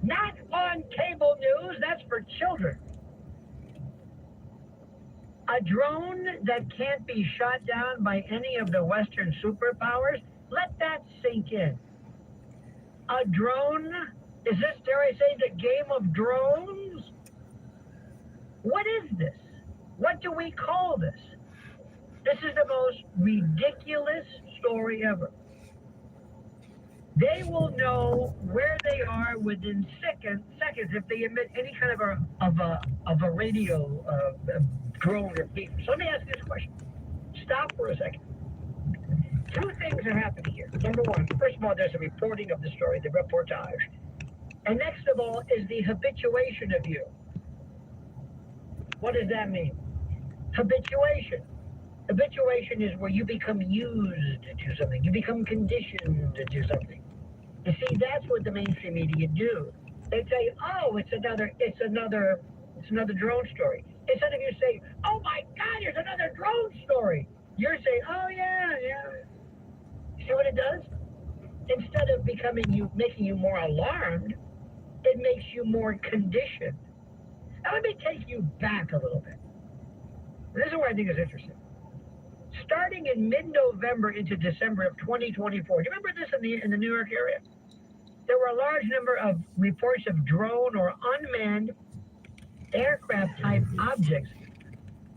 not on cable news, that's for children. A drone that can't be shot down by any of the Western superpowers, let that sink in. A drone, is this, dare I say, the game of drones? What is this? What do we call this? This is the most ridiculous story ever. They will know where they are within seconds if they emit any kind of a radio drone or beam. So let me ask this question. Stop for a second. Two things are happening here. Number one, first of all, there's a reporting of the story, the reportage. And next of all is the habituation of you. What does that mean? Habituation. Habituation is where you become used to do something. You become conditioned to do something. You see, that's what the mainstream media do. They say, oh, it's another drone story. Instead of you saying, oh my God, there's another drone story, you're saying, oh yeah. See what it does? Instead of making you more alarmed, it makes you more conditioned. Now let me take you back a little bit. This is where I think is interesting. Starting in mid-November into December of 2024, do you remember this in the New York area? There were a large number of reports of drone or unmanned aircraft-type objects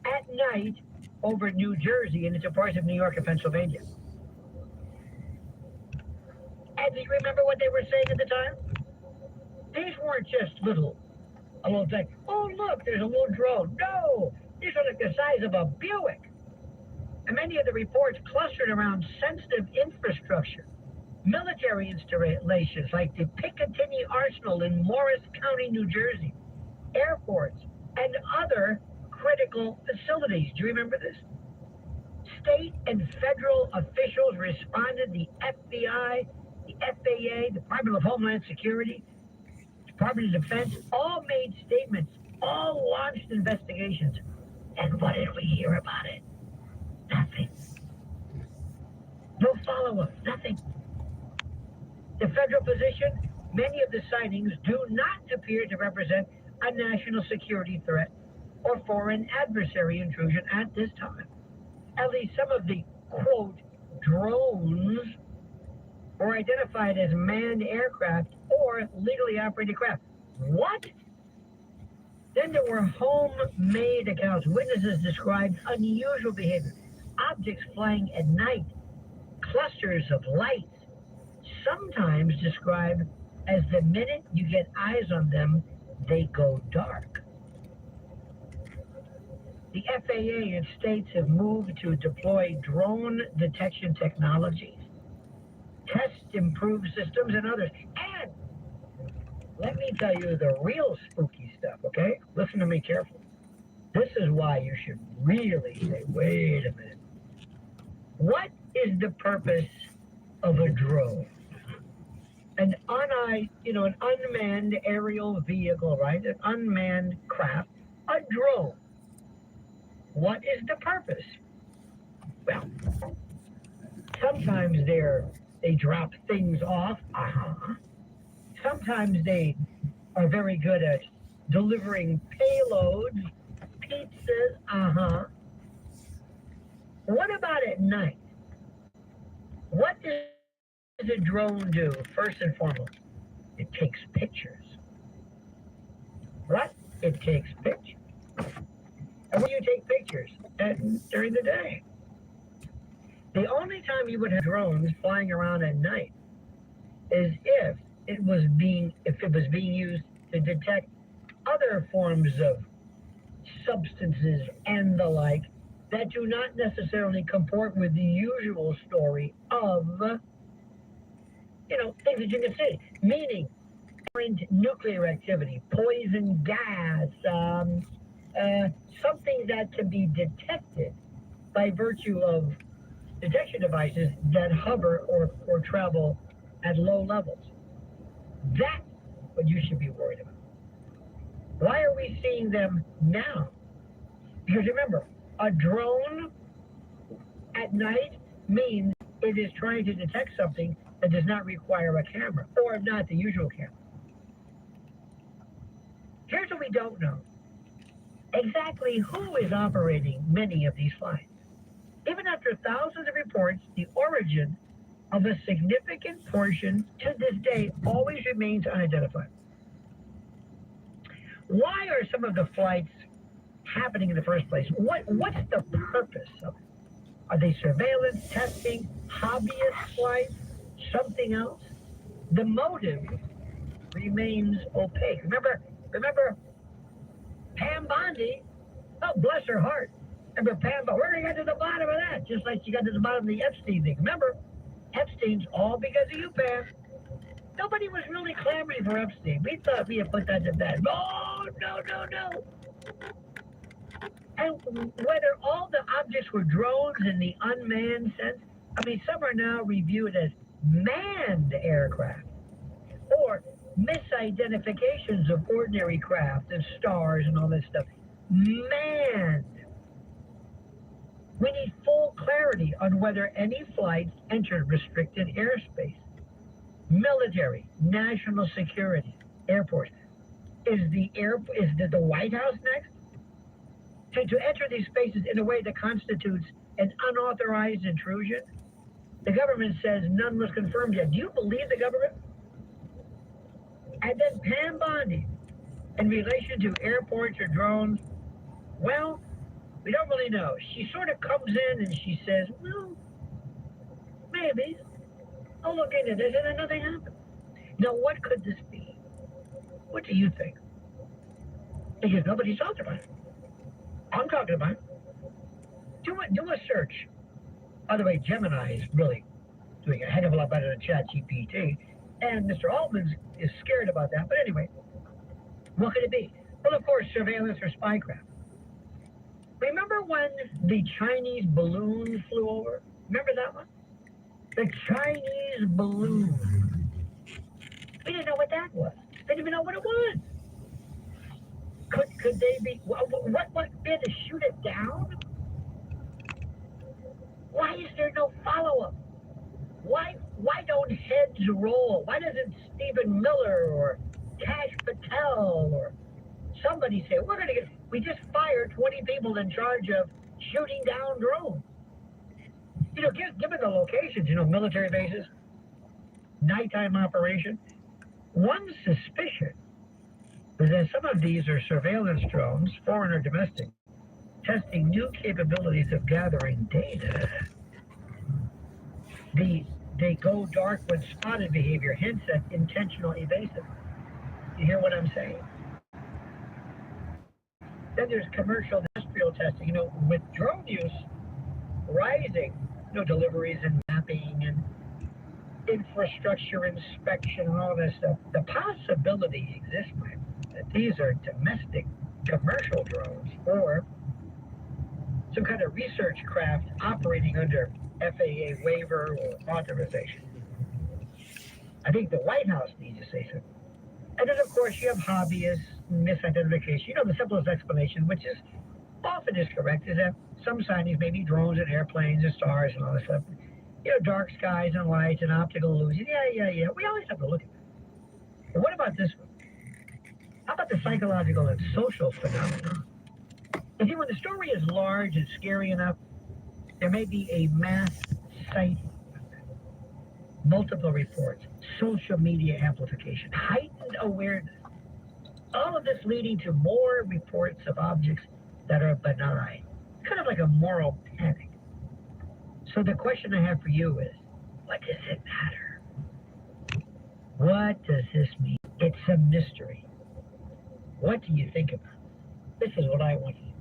at night over New Jersey and into parts of New York and Pennsylvania. And do you remember what they were saying at the time? These weren't just a little thing. Oh, look, there's a little drone. No, these are like the size of a Buick. And many of the reports clustered around sensitive infrastructure, military installations like the Picatinny Arsenal in Morris County, New Jersey, airports, and other critical facilities. Do you remember this? State and federal officials responded. The FBI, the FAA, Department of Homeland Security, Department of Defense, all made statements, all launched investigations. And what did we hear about it? Nothing. No follow-up, nothing. The federal position, many of the sightings do not appear to represent a national security threat or foreign adversary intrusion at this time. At least some of the, quote, drones or identified as manned aircraft or legally operated craft. What? Then there were homemade accounts. Witnesses described unusual behavior, objects flying at night, clusters of lights, sometimes described as the minute you get eyes on them, they go dark. The FAA and states have moved to deploy drone detection technologies, test improved systems, and others. And let me tell you the real spooky stuff, okay? Listen to me carefully. This is why you should really say, wait a minute. What is the purpose of a drone? An unmanned aerial vehicle, right? An unmanned craft, a drone. What is the purpose? Well, sometimes they drop things off. Sometimes they are very good at delivering payloads, pizzas. What about at night? What does a drone do, first and foremost? It takes pictures. Right? It takes pictures. And when you take pictures during the day, the only time you would have drones flying around at night is if it was being used to detect other forms of substances and the like that do not necessarily comport with the usual story of, things that you can see. Meaning, nuclear activity, poison gas, something that can be detected by virtue of detection devices that hover or travel at low levels. That's what you should be worried about. Why are we seeing them now? Because remember, a drone at night means it is trying to detect something that does not require a camera, or not the usual camera. Here's what we don't know. Exactly who is operating many of these flights. Even after thousands of reports, the origin of a significant portion to this day always remains unidentified. Why are some of the flights happening in the first place? What's the purpose of it? Are they surveillance, testing, hobbyist flights, something else? The motive remains opaque. Remember Pam Bondi? Oh, bless her heart. Remember Pam Bondi? We're going to get to the bottom of that, just like she got to the bottom of the Epstein thing. Remember, Epstein's all because of you, Pam. Nobody was really clamoring for Epstein. We thought we had put that to bed. No. And whether all the objects were drones in the unmanned sense, some are now reviewed as manned aircraft, or misidentifications of ordinary craft and stars and all this stuff. Manned. We need full clarity on whether any flights entered restricted airspace. Military, national security, airports. Is the White House next? To enter these spaces in a way that constitutes an unauthorized intrusion? The government says none was confirmed yet. Do you believe the government? And then Pam Bondi, in relation to airports or drones, well, we don't really know. She sort of comes in and she says, well, maybe. I'll look into this, and then nothing happened. Now, what could this be? What do you think? Because nobody's talked about it. I'm talking about it. Do a search. By the way, Gemini is really doing a heck of a lot better than ChatGPT, and Mr. Altman is scared about that. But anyway, what could it be? Well, of course, surveillance or spycraft. Remember when the Chinese balloon flew over? Remember that one? The Chinese balloon. We didn't know what that was. They didn't even know what it was. Could they be? What? They had to shoot it down? Why is there no follow-up? Why don't heads roll? Why doesn't Stephen Miller or Kash Patel or somebody say, we just fired 20 people in charge of shooting down drones? Given the locations, military bases, nighttime operation. One suspicion is that some of these are surveillance drones, foreign or domestic, testing new capabilities of gathering data. They go dark when spotted behavior hints at intentional evasive. You hear what I'm saying? Then there's commercial industrial testing. With drone use rising, deliveries and mapping and infrastructure inspection and all this stuff, the possibility exists, Mike, that these are domestic commercial drones or some kind of research craft operating under FAA waiver or authorization. I think the White House needs to say something. And then, of course, you have hobbyists, misidentification. The simplest explanation, which is often is correct, is that some sightings may be drones and airplanes and stars and all this stuff. Dark skies and lights and optical illusion. Yeah. We always have to look at that. But what about this one? How about the psychological and social phenomenon? You see, when the story is large and scary enough, there may be a mass sighting, multiple reports, social media amplification, heightened awareness. All of this leading to more reports of objects that are benign, kind of like a moral panic. So the question I have for you is, what does it matter? What does this mean? It's a mystery. What do you think about it? This is what I want to do.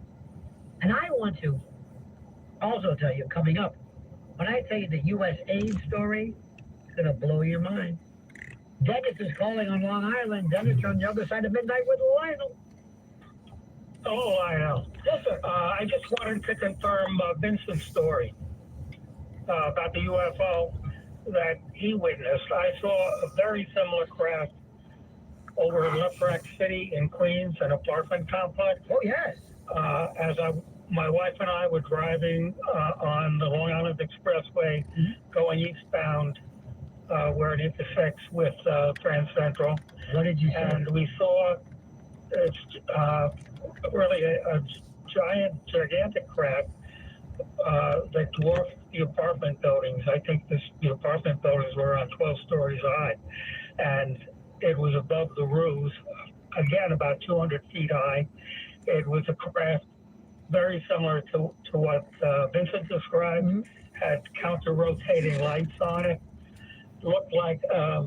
And I want to also tell you, coming up, when I tell you the U.S. AIDS story, it's going to blow your mind. Dennis is calling on Long Island. Dennis, you're on the other side of midnight with Lionel. Oh, Lionel. Yes, sir. I just wanted to confirm Vincent's story about the UFO that he witnessed. I saw a very similar craft over in Leopard City in Queens, an apartment complex. Oh, yes. My wife and I were driving on the Long Island Expressway, going eastbound, where it intersects with Grand Central. What did you see? And we saw it's really a gigantic craft that dwarfed the apartment buildings. I think the apartment buildings were around 12 stories high, and it was above the roofs, again about 200 feet high. It was a craft very similar to what Vincent described, had counter-rotating lights on it. Looked like a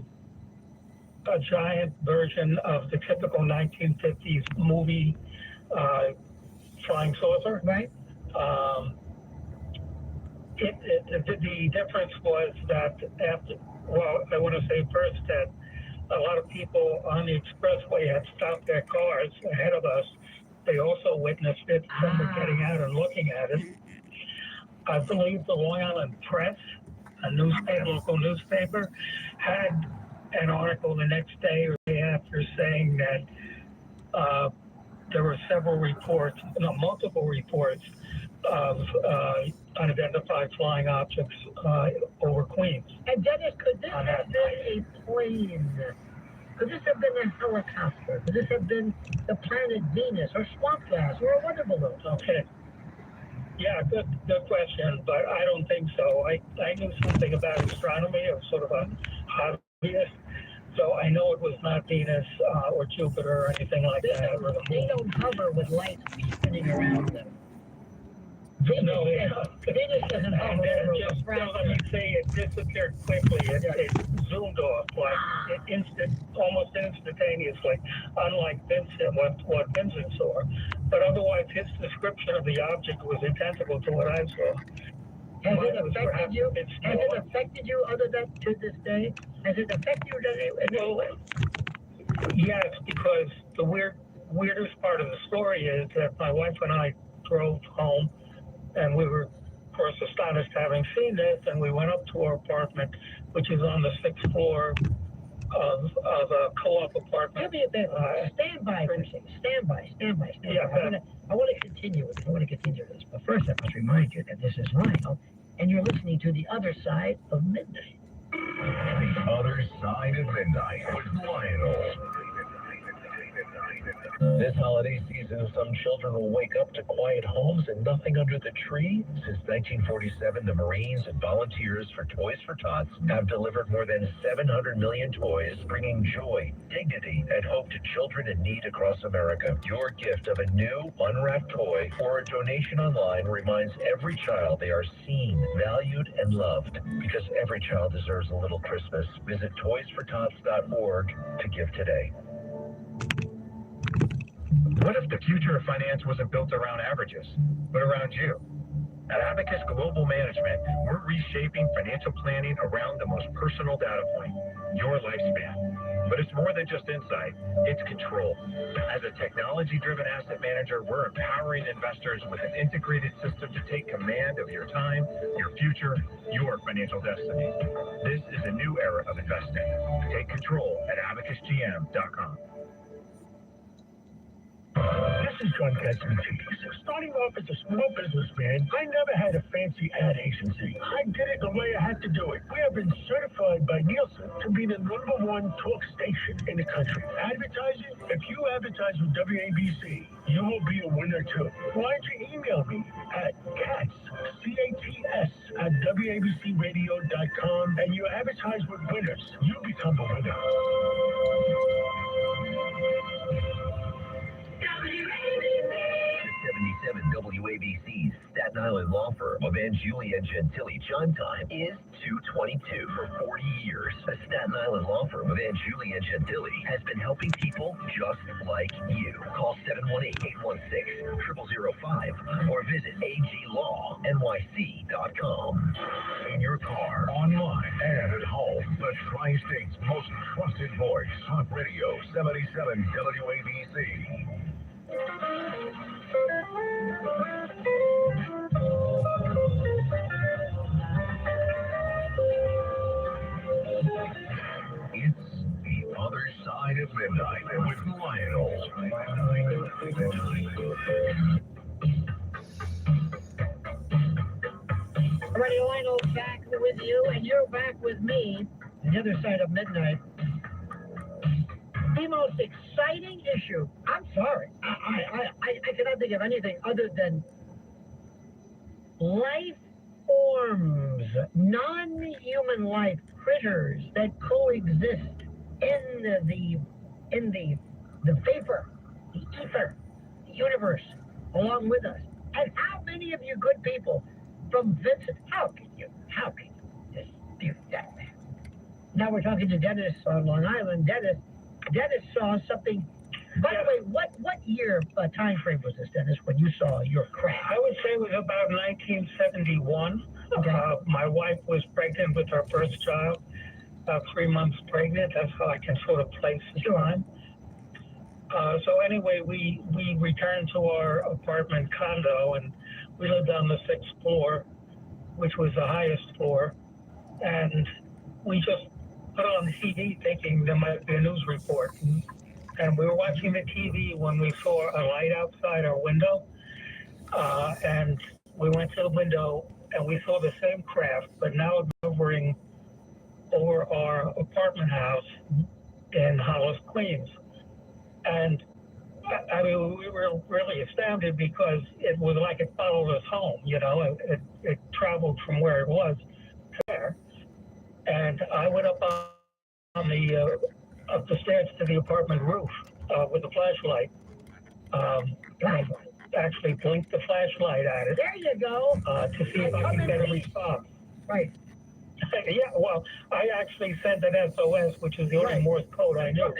giant version of the typical 1950s movie flying saucer. Right. The difference was that I want to say first that a lot of people on the expressway had stopped their cars ahead of us. They also witnessed it. Some were getting out and looking at it. I believe the Long Island Press, a local newspaper, had an article the next day or the day after saying that there were multiple reports of unidentified flying objects over Queens. And Dennis, could this have been a plane? Could this have been a helicopter? Could this have been the planet Venus or swamp gas or a weather balloon? Okay. Yeah, good question, but I don't think so. I knew something about astronomy. I was sort of a hobbyist, so I know it was not Venus or Jupiter or anything like that. They don't hover with lights spinning around them. Venus doesn't hover over let me say, it disappeared quickly. It zoomed off almost instantaneously, unlike Vincent, what Vincent saw. But otherwise, his description of the object was identical to what I saw. Has it affected you? Has it affected you other than to this day? Has it affected you in any way? Yes, because the weirdest part of the story is that my wife and I drove home, and we were, of course, astonished having seen this, and we went up to our apartment, which is on the 6th floor of a co-op apartment. Give me a bit. Stand by for a second. Stand by. Yeah, I want to continue this. But first, I must remind you that this is Lionel, and you're listening to The Other Side of Midnight. The Other Side of Midnight with Lionel. This holiday season, some children will wake up to quiet homes and nothing under the tree. Since 1947, the Marines and volunteers for Toys for Tots have delivered more than 700 million toys, bringing joy, dignity, and hope to children in need across America. Your gift of a new, unwrapped toy or a donation online reminds every child they are seen, valued, and loved. Because every child deserves a little Christmas. Visit toysfortots.org to give today. What if the future of finance wasn't built around averages, but around you? At Abacus Global Management, we're reshaping financial planning around the most personal data point, your lifespan. But it's more than just insight, it's control. As a technology-driven asset manager, we're empowering investors with an integrated system to take command of your time, your future, your financial destiny. This is a new era of investing. Take control at abacusgm.com. This is John Kaczynski. Starting off as a small businessman, I never had a fancy ad agency. I did it the way I had to do it. We have been certified by Nielsen to be the #1 talk station in the country. Advertising? If you advertise with WABC, you will be a winner too. Why don't you email me at cats, C-A-T-S, at WABCradio.com, and you advertise with winners. You become a winner. 77 WABC's Staten Island law firm of Julie and Gentili chime time is 2:22. For 40 years, the Staten Island law firm of Julie and Gentili has been helping people just like you. Call 718-816-0005 or visit aglawnyc.com. In your car, online, and at home, the Tri-State's most trusted voice. Talk Radio 77 WABC. It's the other side of midnight with Lionel. Alrighty, Lionel back with you, and you're back with me. The other side of midnight. The most exciting issue. I'm sorry. I cannot think of anything other than life forms, non-human life critters that coexist in the vapor, the ether, the universe, along with us. And how many of you good people from Vincent, how can you dispute that? Now we're talking to Dennis on Long Island. Dennis saw something. By the way, what year time frame was this, Dennis, when you saw your crash? I would say it was about 1971. Okay. My wife was pregnant with her first child, about 3 months pregnant. That's how I can sort of place the time. So anyway, we returned to our apartment condo, and we lived on the 6th floor, which was the highest floor. And we just put on the TV thinking there might be a news report. And we were watching the TV when we saw a light outside our window. And we went to the window and we saw the same craft, but now hovering over our apartment house in Hollis, Queens. And I mean, we were really astounded because it was like it followed us home, you know, it traveled from where it was to there. And I went up on the up the stairs to the apartment roof with the flashlight. I actually blinked the flashlight at it. There you go. To see if I could get a response. Right. Yeah, well, I actually sent an SOS, which is the only Morse code I knew,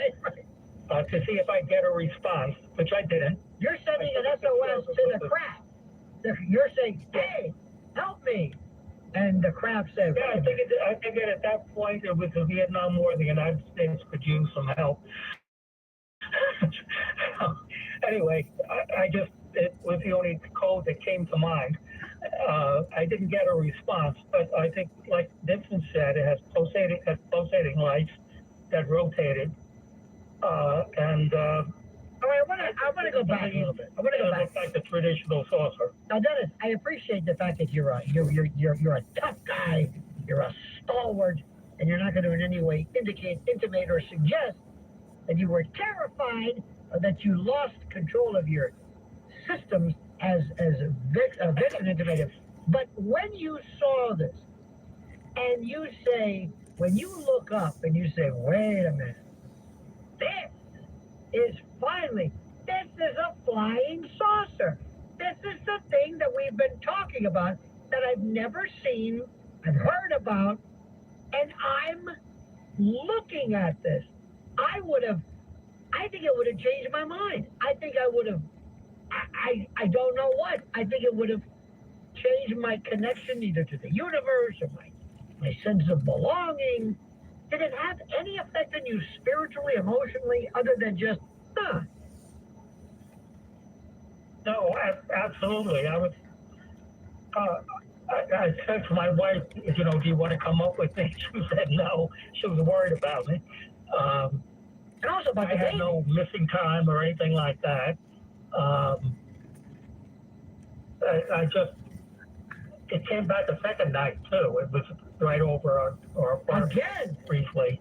to see if I get a response, which I didn't. You're sending an SOS to the craft. You're saying, hey, help me. And the craft said, yeah, I think at that point it was the Vietnam War. The United States could use some help. Anyway, it was the only code that came to mind. I didn't get a response, but I think, like Vincent said, it has pulsating lights that rotated. All right, I want to go back a little bit. I want to go back. Like the traditional saucer. Now, Dennis, I appreciate the fact that you're a tough guy, you're a stalwart, and you're not going to in any way intimate or suggest that you were terrified that you lost control of your systems as a veteran intimative. But when you saw this, and you say, when you look up and you say, wait a minute, this is a flying saucer. This is the thing that we've been talking about that I've never seen, I've heard about, and I'm looking at this. I think it would have changed my mind. I think I would have, I don't know what. I think it would have changed my connection either to the universe or my sense of belonging. Did it have any effect on you spiritually, emotionally, other than just, No, absolutely. I said to my wife, do you want to come up with things? She said no. She was worried about me. And also about I had no missing time or anything like that. It came back the second night too. It was right over our apartment. Again? Briefly.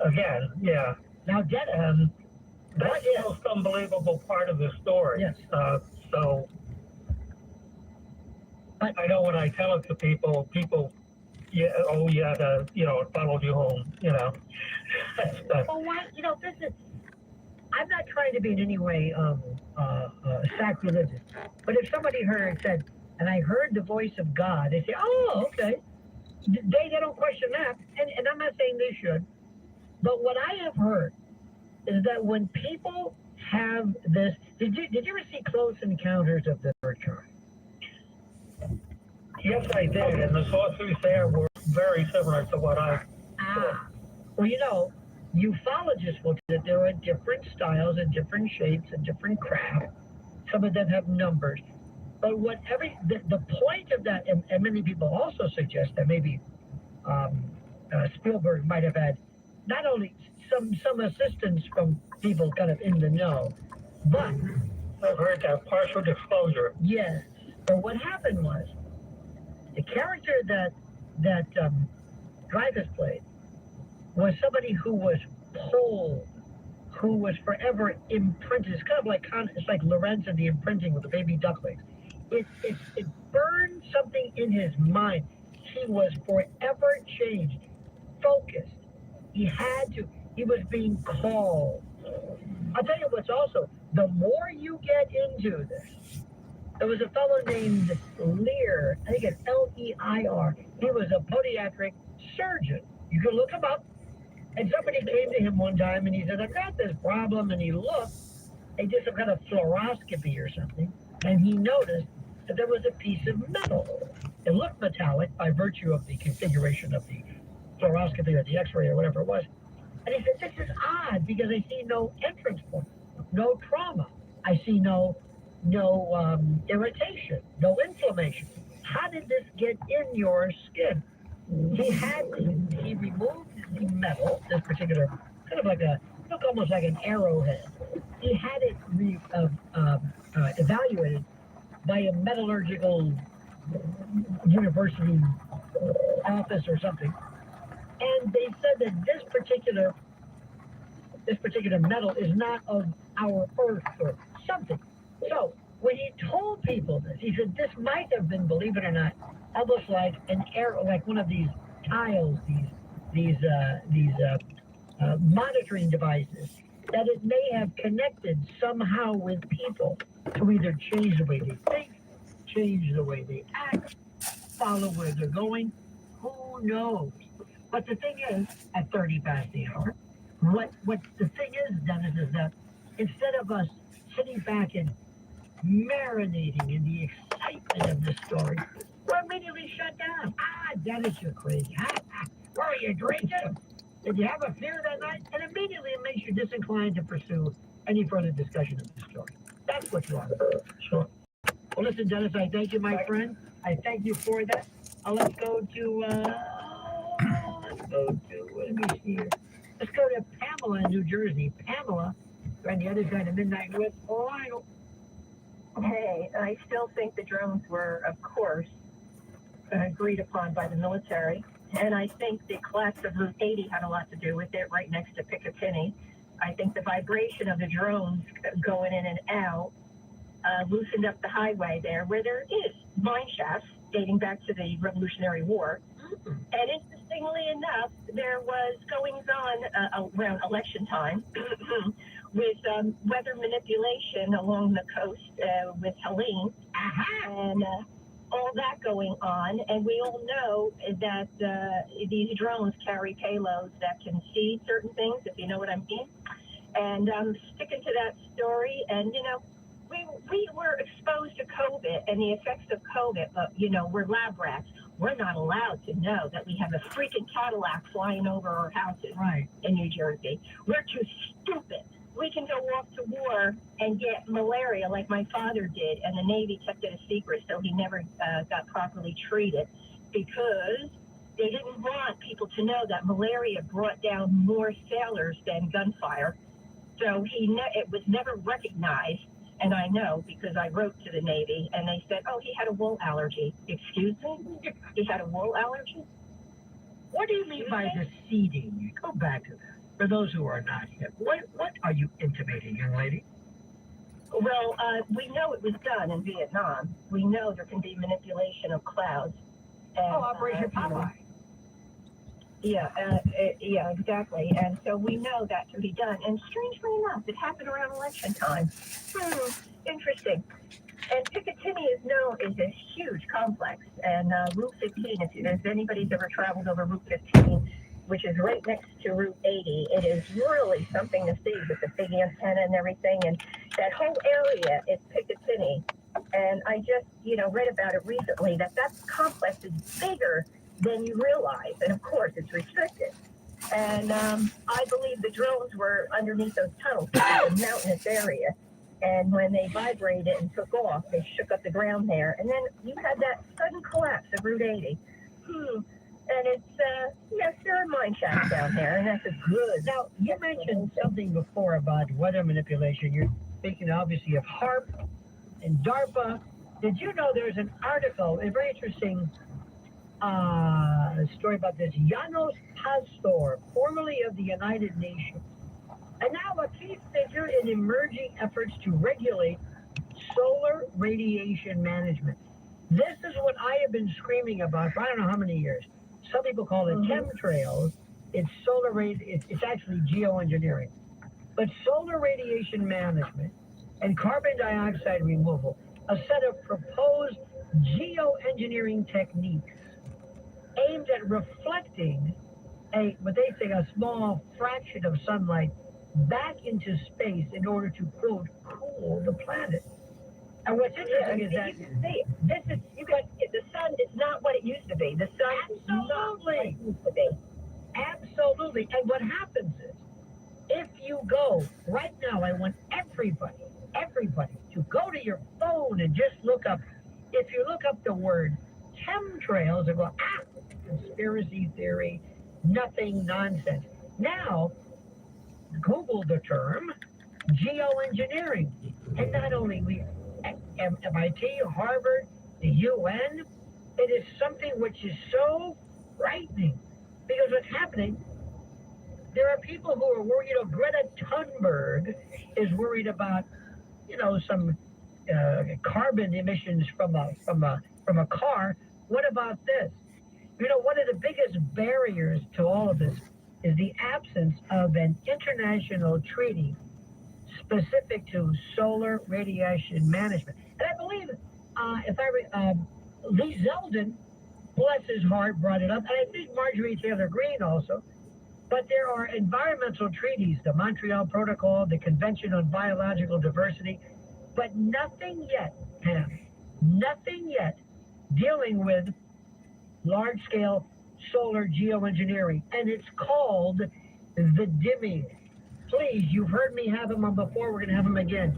Again, yeah. Now, that's the most unbelievable part of the story. Yes. So I know when I tell it to people, it followed you home, Well, why, this is, I'm not trying to be in any way sacrilegious, but if somebody said, and I heard the voice of God, they say, oh, okay. They don't question that, and I'm not saying they should, but what I have heard is that when people have this, did you ever see Close Encounters of the Third Kind? Yes, I did, and the sorceries there were very similar to what I saw. Well, ufologists will say that there are different styles and different shapes and different craft. Some of them have numbers. But the point of that, and many people also suggest that maybe Spielberg might have had not only some assistance from people kind of in the know, but I've heard that partial disclosure. yes. But what happened was the character that Dreyfus played was somebody who was pulled, who was forever imprinted. It's kind of like Lorenz and the imprinting with the baby ducklings. It burned something in his mind. He was forever changed, focused. He was being called. I'll tell you what's also, the more you get into this, there was a fellow named Lear, I think it's Leir. He was a podiatric surgeon. You can look him up. And somebody came to him one time and he said, I've got this problem. And he looked, they did some kind of fluoroscopy or something, and he noticed that there was a piece of metal. It looked metallic by virtue of the configuration of the fluoroscopy or the x-ray or whatever it was. And he said, this is odd because I see no entrance point, no trauma. I see no irritation, no inflammation. How did this get in your skin? He removed the metal, this particular, kind of like look almost like an arrowhead. He had it evaluated by a metallurgical university office or something. And they said that this particular metal is not of our earth or something. So when he told people this, he said this might have been, believe it or not, almost like an arrow, like one of these tiles, these monitoring devices, that it may have connected somehow with people to either change the way they think, change the way they act, follow where they're going. Who knows? But the thing is, at 30 past the hour, what the thing is, Dennis, is that instead of us sitting back and marinating in the excitement of the story, we're immediately shut down. Dennis, you're crazy. Were you drinking? Did you have a fear that night? And immediately it makes you disinclined to pursue any further discussion of the story. That's what you are. Sure. Well, listen, Dennis, I thank you, my friend. I thank you for that. Let's go to, let me see here. Let's go to Pamela in New Jersey. Pamela, you're on the other side of midnight with Lionel. Hey, I still think the drones were, of course, agreed upon by the military. And I think the collapse of Route 80 had a lot to do with it, right next to Picatinny. I think the vibration of the drones going in and out loosened up the highway there, where there is mine shafts dating back to the Revolutionary War. And interestingly enough, there was goings on around election time with weather manipulation along the coast with Helene and all that going on. And we all know that these drones carry payloads that can see certain things, if you know what I mean. And sticking to that story, and we were exposed to COVID and the effects of COVID, but we're lab rats. We're not allowed to know that we have a freaking Cadillac flying over our houses in New Jersey. We're too stupid. We can go off to war and get malaria like my father did, and the Navy kept it a secret, so he never got properly treated because they didn't want people to know that malaria brought down more sailors than gunfire. So it was never recognized. And I know because I wrote to the Navy and they said, oh, he had a wool allergy. Excuse me? He had a wool allergy? What do you mean by the seeding? Go back to that. For those who are not hip, what are you intimating, young lady? Well, we know it was done in Vietnam. We know there can be manipulation of clouds. And, Operation Popeye. Yeah, exactly. And so we know that can be done. And strangely enough, it happened around election time. Interesting. And Picatinny is known as this huge complex. And Route 15, if anybody's ever traveled over Route 15, which is right next to Route 80, it is really something to see with the big antenna and everything. And that whole area is Picatinny. And I just, read about it recently, that complex is bigger than you realize. And of course, it's restricted. And I believe the drones were underneath those tunnels. It's a mountainous area. And when they vibrated and took off, they shook up the ground there. And then you had that sudden collapse of Route 80. And it's, there are mine shafts down there, and that's a good. Now, you mentioned something before about weather manipulation. You're speaking, obviously, of HARP and DARPA. Did you know there's an article, a very interesting story about this? Janos Pastor, formerly of the United Nations, and now a key figure in emerging efforts to regulate solar radiation management. This is what I have been screaming about for I don't know how many years. Some people call it chemtrails. It's it's actually geoengineering. But solar radiation management and carbon dioxide removal, a set of proposed geoengineering techniques aimed at reflecting what they say a small fraction of sunlight back into space in order to, quote, cool the planet. And what's interesting is that the sun is not what it used to be. The sun is not what it used to be. Absolutely. And what happens is, if you go right now, I want everybody to go to your phone and just look up. If you look up the word chemtrails and go, conspiracy theory, nothing, nonsense. Now, Google the term geoengineering, and not only MIT, Harvard, the UN, it is something which is so frightening because what's happening, there are people who are worried. Greta Thunberg is worried about, some carbon emissions from a car. What about this? One of the biggest barriers to all of this is the absence of an international treaty specific to solar radiation management. And I believe, Lee Zeldin, bless his heart, brought it up, and I think Marjorie Taylor Greene also. But there are environmental treaties, the Montreal Protocol, the Convention on Biological Diversity, but nothing yet, Pam, nothing yet dealing with large-scale solar geoengineering, and it's called the dimming. Please, you've heard me have him on before. We're going to have him again.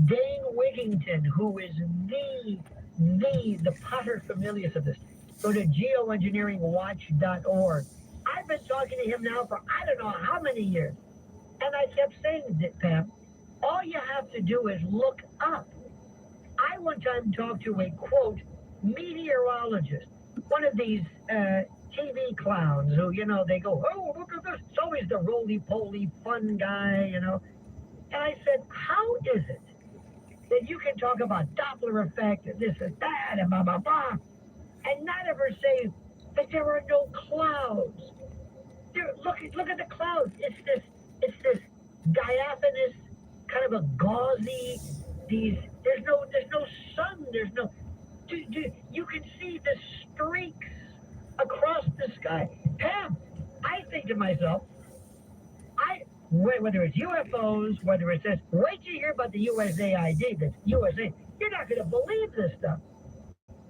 Dane Wigington, who is the pater familias of this. Go to geoengineeringwatch.org. I've been talking to him now for I don't know how many years. And I kept saying that, Pam, all you have to do is look up. I one time talked to a, quote, meteorologist, one of these TV clowns who, they go, oh, look at this, so always the roly-poly fun guy, you know. And I said, how is it that you can talk about Doppler effect and this and that and blah, blah, blah, and not ever say that there are no clouds? Look at the clouds. It's this diaphanous, kind of a gauzy, there's no sun, you can see the streaks across the sky. Pam, I think to myself, whether it's UFOs, whether it's this, wait till you hear about the USAID, the USA, you're not going to believe this stuff.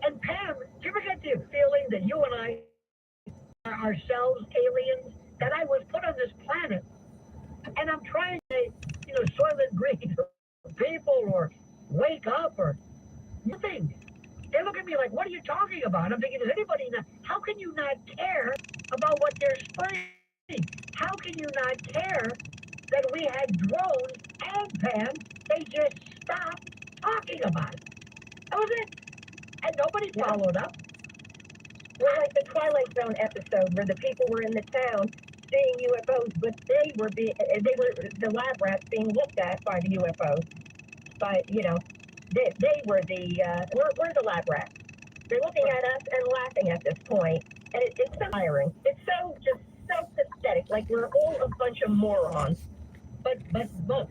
And Pam, do you ever get the feeling that you and I are ourselves aliens? That I was put on this planet, and I'm trying to, Soylent Green or people or wake up or nothing. They look at me like, what are you talking about? I'm thinking, does anybody not, how can you not care about what they're spraying? How can you not care that we had drones and Pam, they just stopped talking about it? That was it. And nobody followed up. Well, like the Twilight Zone episode where the people were in the town seeing UFOs, but they were the lab rats being looked at by the UFOs. But, they were we're the lab rats. They're looking at us and laughing at this point. And it's so tiring. It's so pathetic. Like we're all a bunch of morons. But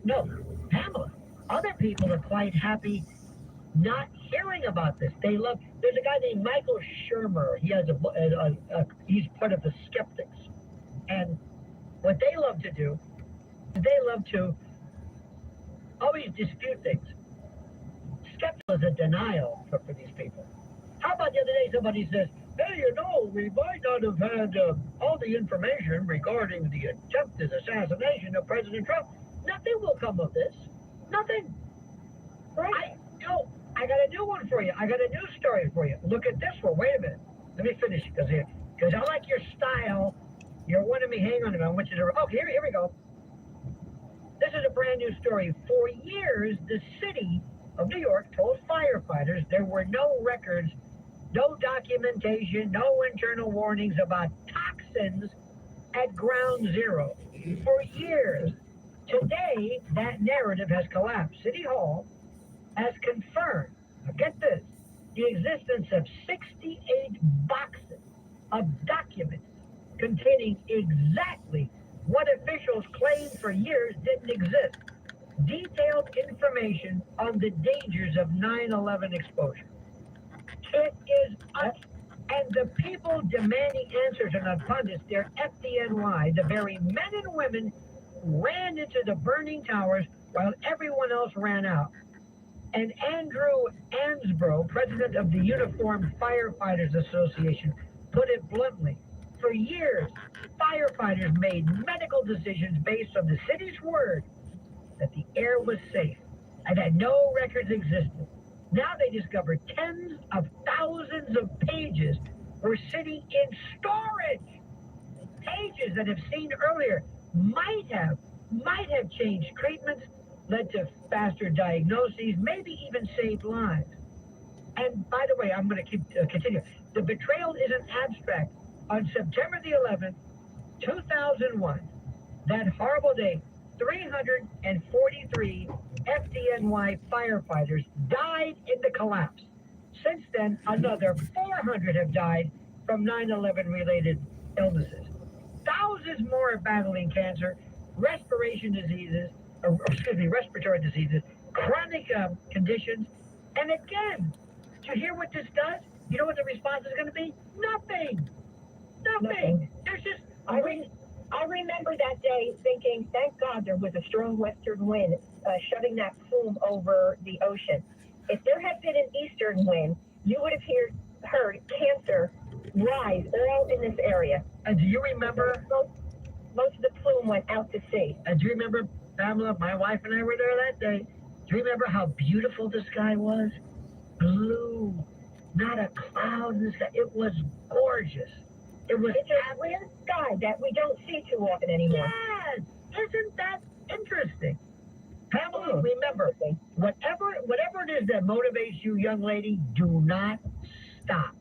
no, Pamela, other people are quite happy not hearing about this. There's a guy named Michael Shermer. He has he's part of the skeptics. And what they love to do, they love to always dispute things. Skepticism is a denial for these people. How about the other day somebody says, hey, we might not have had all the information regarding the attempted assassination of President Trump. Nothing will come of this. Nothing. Right? I got a new one for you. I got a news story for you. Look at this one. Wait a minute. Let me finish because I like your style. You're wanting me. Hang on a minute. I want you to. Okay, here we go. This is a brand new story. For years, the city of New York told firefighters there were no records, no documentation, no internal warnings about toxins at Ground Zero. For years. Today, that narrative has collapsed. City Hall has confirmed, now get this, the existence of 68 boxes of documents containing exactly what officials claimed for years didn't exist. Detailed information on the dangers of 9/11 exposure. It is and the people demanding answers are not pundits, they're FDNY, the very men and women ran into the burning towers while everyone else ran out. And Andrew Ansbro, president of the Uniformed Firefighters Association, put it bluntly. For years, firefighters made medical decisions based on the city's word that the air was safe and that no records existed. Now they discover tens of thousands of pages were sitting in storage. Pages that have seen earlier might have changed treatments, led to faster diagnoses, maybe even saved lives. And by the way, I'm going to continue. The betrayal isn't abstract. On September the 11th, 2001, that horrible day, 343 FDNY firefighters died in the collapse. Since then, another 400 have died from 9/11 related illnesses. Thousands more are battling cancer, respiratory diseases, chronic conditions. And again, to hear what this does, you know what the response is going to be? Nothing. There's just... I remember that day thinking, thank God there was a strong western wind shoving that plume over the ocean. If there had been an eastern wind, you would have heard cancer rise all in this area. And do you remember? Most of the plume went out to sea. And do you remember, Pamela, my wife and I were there that day. Do you remember how beautiful the sky was? Blue, not a cloud in the sky. It was gorgeous. It's a clear sky that we don't see too often anymore. Yes! Isn't that interesting? Pamela, remember, whatever it is that motivates you, young lady, do not stop.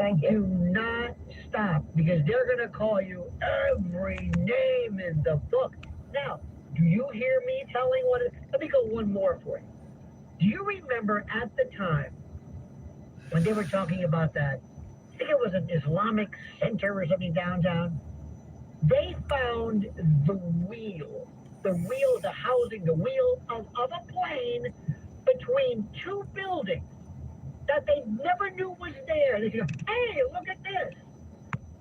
Thank you. Do not stop, because they're going to call you every name in the book. Now, do you hear me telling what it? Let me go one more for you. Do you remember at the time when they were talking about that, I think it was an Islamic center or something downtown, they found the wheel, the housing, the wheel of a plane between two buildings that they never knew was there. They go, hey, look at this.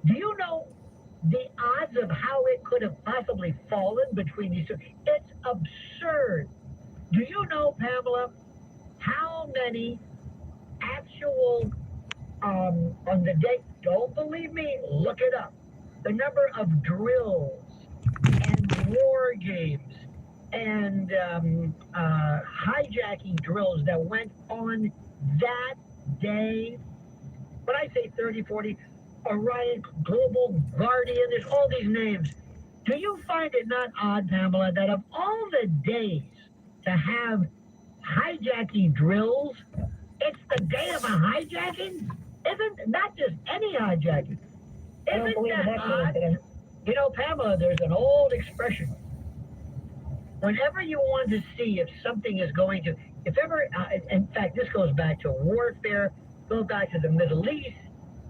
Do you know the odds of how it could have possibly fallen between these two? It's absurd. Do you know, Pamela, how many actual, on the date, don't believe me, look it up, the number of drills and war games and hijacking drills that went on that day? When I say 30, 40, Orion, Global, Guardian, there's all these names. Do you find it not odd, Pamela, that of all the days to have hijacking drills, it's the day of a hijacking? Isn't not just any hijacking? Isn't that odd? You know, Pamela, there's an old expression. Whenever you want to see if something is going to, if ever, in fact, this goes back to warfare, go back to the Middle East,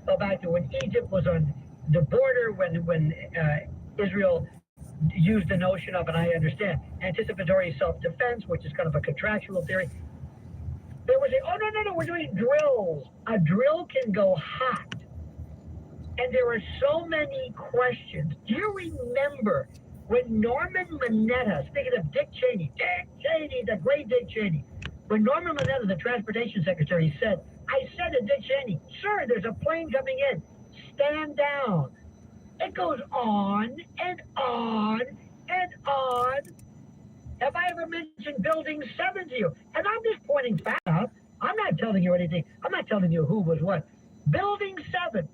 go back to when Egypt was on the border, when Israel used the notion of, and I understand, anticipatory self-defense, which is kind of a contractual theory. They would say, oh, no, we're doing drills. A drill can go hot. And there are so many questions. Do you remember when Norman Mineta, speaking of Dick Cheney, the great Dick Cheney, when Norman Mineta, the transportation secretary, said, I said to Dick Cheney, sir, there's a plane coming in. Stand down. It goes on and on and on. Have I ever mentioned Building 7 to you? And I'm just pointing facts out. I'm not telling you anything. I'm not telling you who was what. Building 7,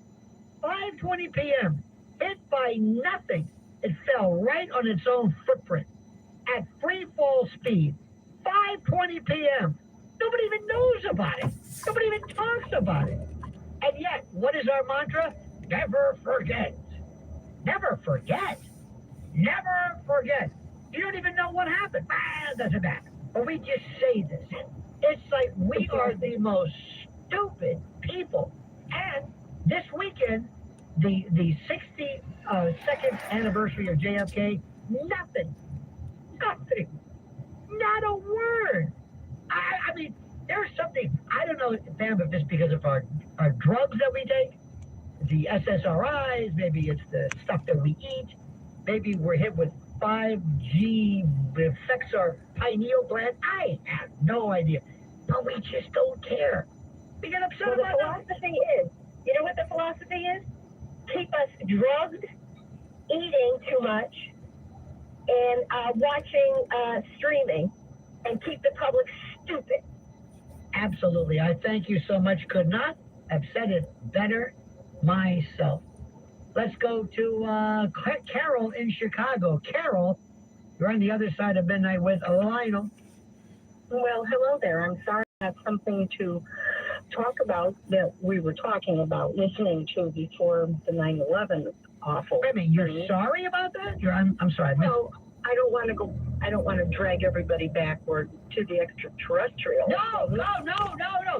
5:20 p.m., hit by nothing. It fell right on its own footprint at free fall speed. 5:20 p.m. Nobody even knows about it. Nobody even talks about it. And yet, what is our mantra? Never forget. Never forget. Never forget. You don't even know what happened. It doesn't matter. But we just say this. It's like we are the most stupid people. And this weekend, the 62nd anniversary of JFK, nothing. Not a word. I mean, there's something, I don't know, Pam, if it's because of our drugs that we take, the SSRIs, maybe it's the stuff that we eat, maybe we're hit with 5G, affects our pineal gland. I have no idea. But we just don't care. We get upset about the philosophy is, you know what the philosophy is? Keep us drugged, eating too much, and watching streaming, and keep the public stupid. Absolutely. I thank you so much. Could not have said it better myself. Let's go to Carol in Chicago. Carol, you're on the other side of midnight with Lionel. Well, hello there. I'm sorry I have something to talk about that we were talking about, listening to before the 9/11 awful. Wait a minute, you're sorry about that? I'm sorry. Well, I don't want to drag everybody backward to the extraterrestrial. No,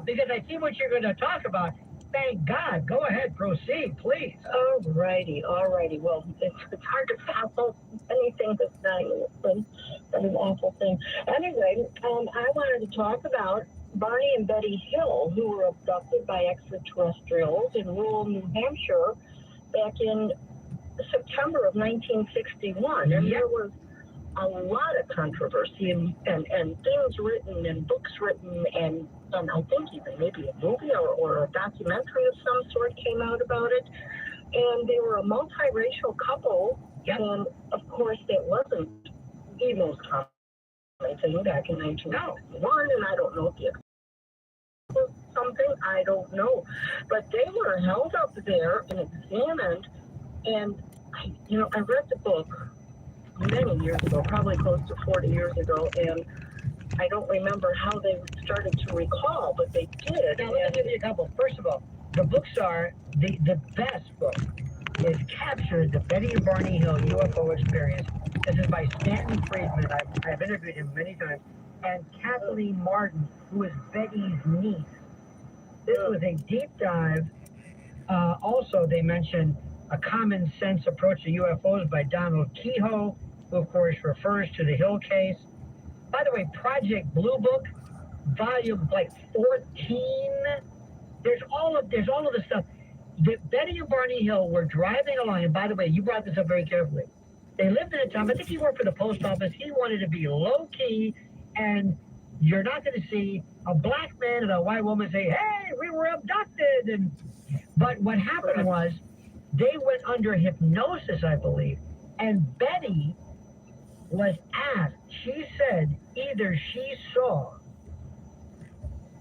because I see what you're going to talk about. Thank God. Go ahead, proceed, please. All righty. Well, it's hard to follow anything that's 9/11. That's an awful thing. Anyway, I wanted to talk about Barney and Betty Hill, who were abducted by extraterrestrials in rural New Hampshire back in September of 1961. And there was a lot of controversy and things written and books written and I think even maybe a movie or a documentary of some sort came out about it. And they were a multiracial couple. Yep. And of course, that wasn't the most common thing back in 1961. And I don't know if the something, I don't know. But they were held up there and examined. And, I read the book many years ago, probably close to 40 years ago, and I don't remember how they started to recall, but they did. Now, let me give you a couple. First of all, the books are, the best book is Captured, the Betty and Barney Hill UFO Experience. This is by Stanton Friedman. I've interviewed him many times. And Kathleen Martin, who is Betty's niece. This was a deep dive. Also, they mentioned A Common Sense Approach to UFOs by Donald Kehoe, who, of course, refers to the Hill case. By the way, Project Blue Book, volume 14. There's all of this stuff. Betty and Barney Hill were driving along, and by the way, you brought this up very carefully. They lived in a town, I think he worked for the post office. He wanted to be low-key, and you're not going to see a black man and a white woman say, hey, we were abducted. But what happened was they went under hypnosis, I believe, and Betty was asked, she said either she saw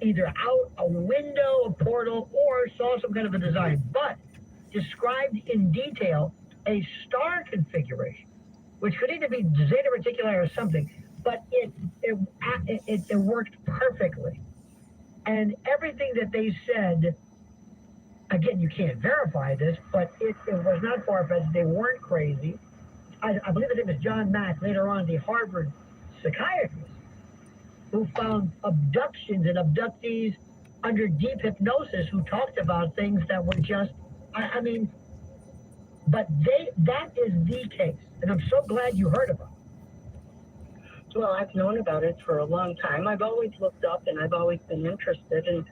either out a window, a portal, or saw some kind of a design, but described in detail a star configuration, which could either be Zeta Reticuli or something, but it worked perfectly. And everything that they said, again, you can't verify this, but it was not far-fetched. They weren't crazy. I believe his name is John Mack, later on the Harvard psychiatrist, who found abductions and abductees under deep hypnosis who talked about things that were just, but that is the case. And I'm so glad you heard about it. Well, I've known about it for a long time. I've always looked up and I've always been interested. And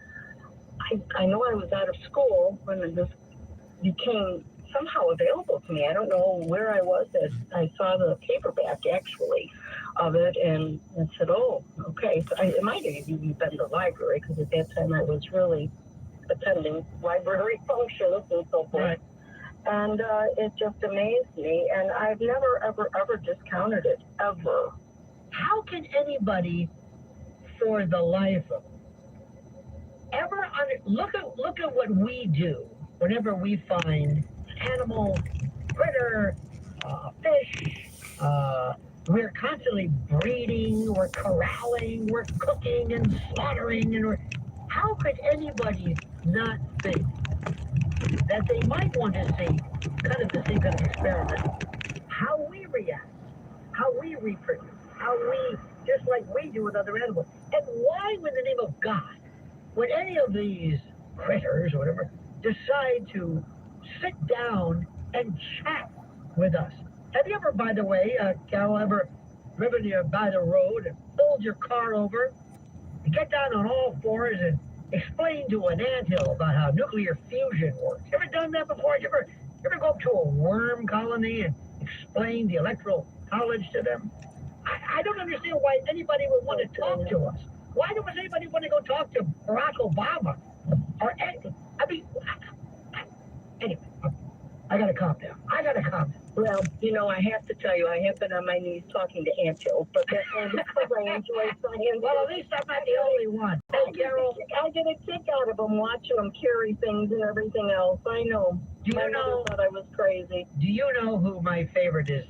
I know I was out of school when this became somehow available to me. I don't know where I was. I saw the paperback, actually, of it, and I said, oh, okay. So it might have even been the library, because at that time I was really attending library functions and so forth. Right. And it just amazed me, and I've never, ever discounted it, ever. How can anybody, for the life of ever look at what we do whenever we find animal, critter, fish, we're constantly breeding, we're corralling, we're cooking and slaughtering, and how could anybody not think that they might want to see kind of the same kind of experiment? How we react, how we reproduce, how we, just like we do with other animals. And why, in the name of God, would any of these critters or whatever decide to sit down and chat with us? Have you ever, by the way, Carol, ever driven you by the road and pulled your car over and get down on all fours and explain to an anthill about how nuclear fusion works? You ever done that before? You ever go up to a worm colony and explain the electoral college to them? I don't understand why anybody would want to talk to us. Why would anybody want to go talk to Barack Obama? Anyway, I gotta calm down. Well, I have to tell you, I have been on my knees talking to anthills, but that's one because I enjoy science. Well, at least I'm not the only one. Hey, Carol, I get a kick out of them watching them carry things and everything else. I know. My mother thought I was crazy. Do you know who my favorite is?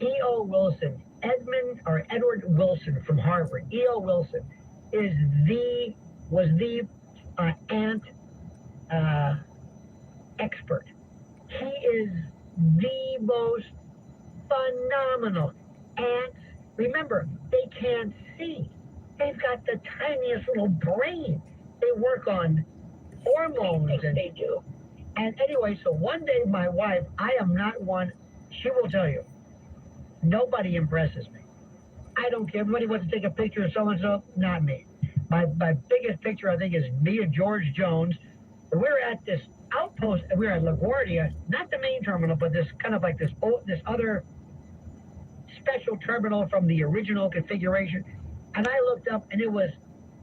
E.O. Wilson. Edward Wilson from Harvard. E.O. Wilson was the ant expert. He is the most phenomenal. Ants, remember, they can't see. They've got the tiniest little brain. They work on hormones. And they do. And anyway, so one day my wife, I am not one, she will tell you, nobody impresses me. I don't care. Everybody wants to take a picture of so-and-so, not me. My biggest picture, I think, is me and George Jones. We're at this outpost. We're at LaGuardia, not the main terminal, but this kind of like this other special terminal from the original configuration. And I looked up, and it was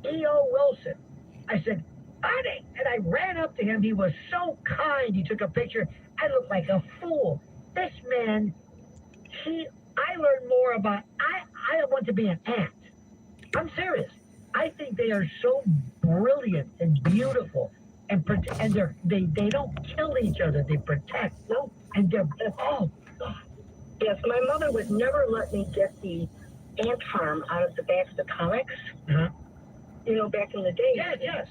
E.O. Wilson. I said, Barney! And I ran up to him. He was so kind. He took a picture. I looked like a fool. This man, I learned more about, I want to be an ant. I'm serious. I think they are so brilliant and beautiful, and they don't kill each other. They protect. No, and they're God. Yes, my mother would never let me get the ant farm out of the back of the comics. Uh-huh. Back in the day. Yes.